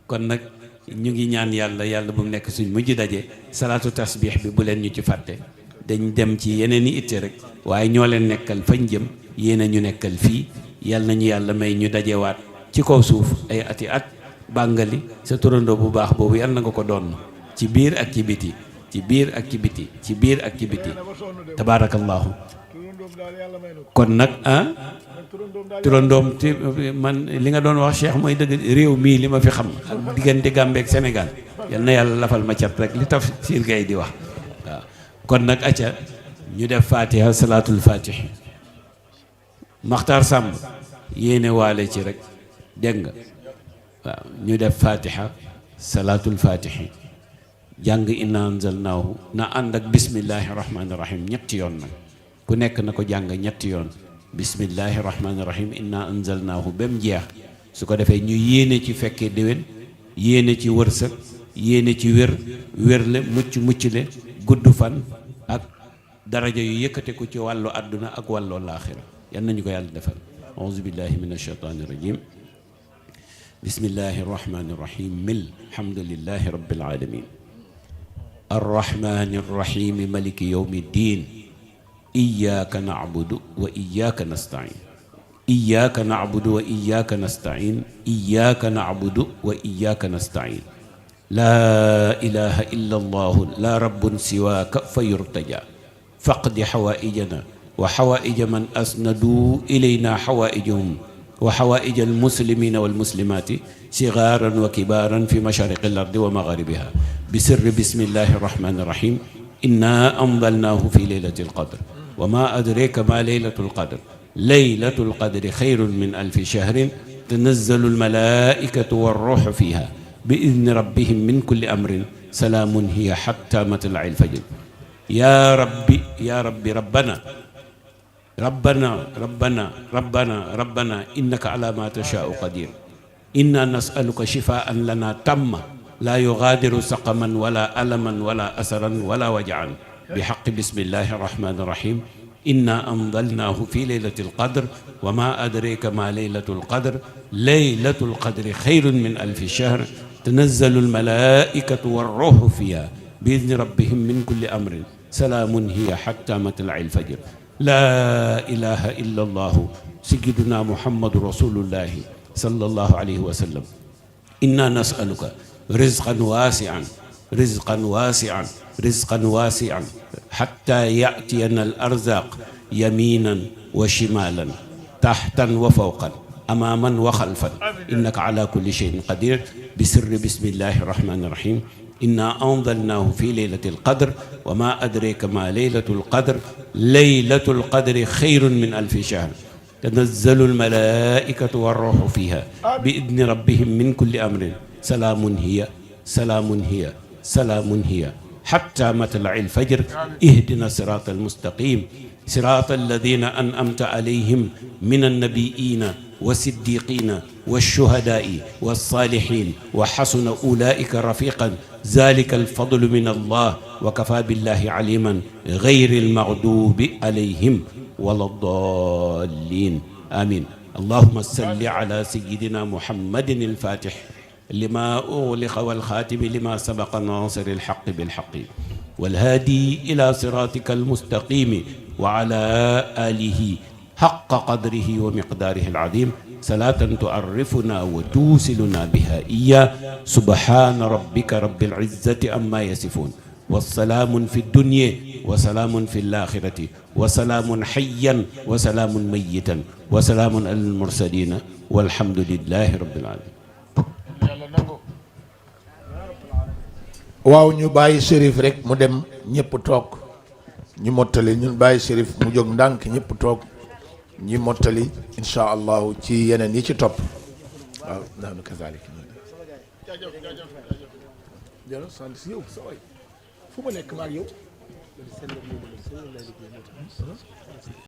Speaker 1: kon nag ñu ngi ñaan yàlla bu mu nekk suñ mujj daje salaatu tasbiix bi bu leen ñu ci fàtte dañ dem ci yeneen i itte rek waaye ñoo leen nekkal fañ jëm yéen a ñu nekkal fii yàlla nañu yàlla may ñu dajewaat ci kaw suuf ay ati at bàngali sa turandoo bu baax boobu yàlla na nga ko doon ci biir ak ci biti ci biir ak ci biti ci biir ak ci biti tabaarakallaahu kon nag turandoom te man li nga doon wax Cheikh mooy dëgg réew mii li ma fi xam ak diggante Gambie ak Sénégal yal na yàlla lafal ma cat rek li Tafsir Gaye di wax waaw kon nag acca ñu def fatiha salaatul fatih Maxtaar Sàmb yéene waale ci rek dégg nga waaw ñu def fatiha salaatul fatih jàng inna anzalnaahu na ànd ak bismillahi rahmaani rahim ñetti yoon nag ku nekk na ko jàng ñetti yoon bismillahi rahmaani rahim inna anzalnaahu ba mu jeex su ko defee ñu yéene ci fekkee déwén yéene ci wërsëg yéene ci wérle mucc-le gudd fan ak daraja yu yëkkate ko ci wàllu àdduna ak wàllu laaxira yan nañu ko yàlla defal auzu billahi min ashaytaani rajim bismillahi rahmaani rahim alhamdulillahi rabbil alamin arrahmaani rrahim maliki yawmi ddin iyyaka na'budu wa iyyaka nasta'in iyyaka na'budu wa iyyaka nasta'in iyyaka na'budu wa iyyaka nasta'in la ilaha illa allah la rabbun siwaka fayurtaja faqdi hawaijana wa hawaija man asnadu ilayna hawaijahum wa hawaija almuslimina walmuslimati sigaran wa kibaran fi mashariqi al-ardi wa magharibiha bisirri bismillahi rahmani rahim inna anzalnahu fi laylatil qadr wa ma adraka ma laylatul qadr laylatul qadri xayrun min alfi shahrin tanazzalu almalaikatu warruhu fiha bi idni rabbihim min kulli amrin salaamun hiya hatta matla'il fajr ya rabbi rabbana innaka ala ma tashaa'u qadir inna nas'aluka shifaa'an lana tamma la yughadiru saqaman wala alaman wala asaran wala waja'an بحق بسم الله الرحمن الرحيم inna anzalnaahu fi laylatil qadr wa ma adraka ma laylatul qadr laylatul qadri xayrun min alfi shahr tanazzalu almalaikatu warruhu fiha bi idni rabbihim min kulli amrin salaamun hiya hatta matla'il fajr. laa ilaha illa allahu sayyiduna muhammadu rasulullahi sallallahu alayhi wa sallam. inna nasaluka rizqan waasi'an rizqan waasi'an rizqan waasi'an hatta ya'tiyana al arzaq yaminan wa shimalan tahtan wa fawqan amaman wa khalfan innaka ala kulli shay'in qadir bi sirri bismillahi rahmani rahim. inna anzalnahu fi laylatil qadr wa ma adraka ma laylatul qadr laylatul qadri khayrun min alfi shahr tanazzalu al malaikatu warruhu fiha bi idni rabbihim min kulli amrin salaamun hiya salaamun hiya salaamun hiya hatta matla'il fajr. ihdina siratal mustaqim siratal ladina an'amta alayhim minan nabiyina والصديقين والشهداء والصالحين وحسن أولئك رفيقا ذلك الفضل من الله وكفى بالله عليما غير المغضوب عليهم ولا الضالين آمين. اللهم صل على سيدنا محمد الفاتح لما أغلق والخاتم لما سبق ناصر الحق بالحق والهادي إلى صراطك المستقيم وعلى آله حق قدره ومقداره العظيم صلاة تعرفنا وتوصلنا بها إياه. سبحان ربك رب العزة عما يصفون والسلام في الدنيا وسلام في الآخرة وسلام حيا وسلام ميتا وسلام على المرسلين والحمد لله رب العالمين.
Speaker 2: waaw ñu bàyyi Chérif rek mu dem ñëpp toog ñu mottali ñun bàyyi Chérif mu jóg ndànk ñëpp toog ñi mottali incha allahu ci yeneen yi ci topp waaw naanu kazalik fu ma nekk maag yow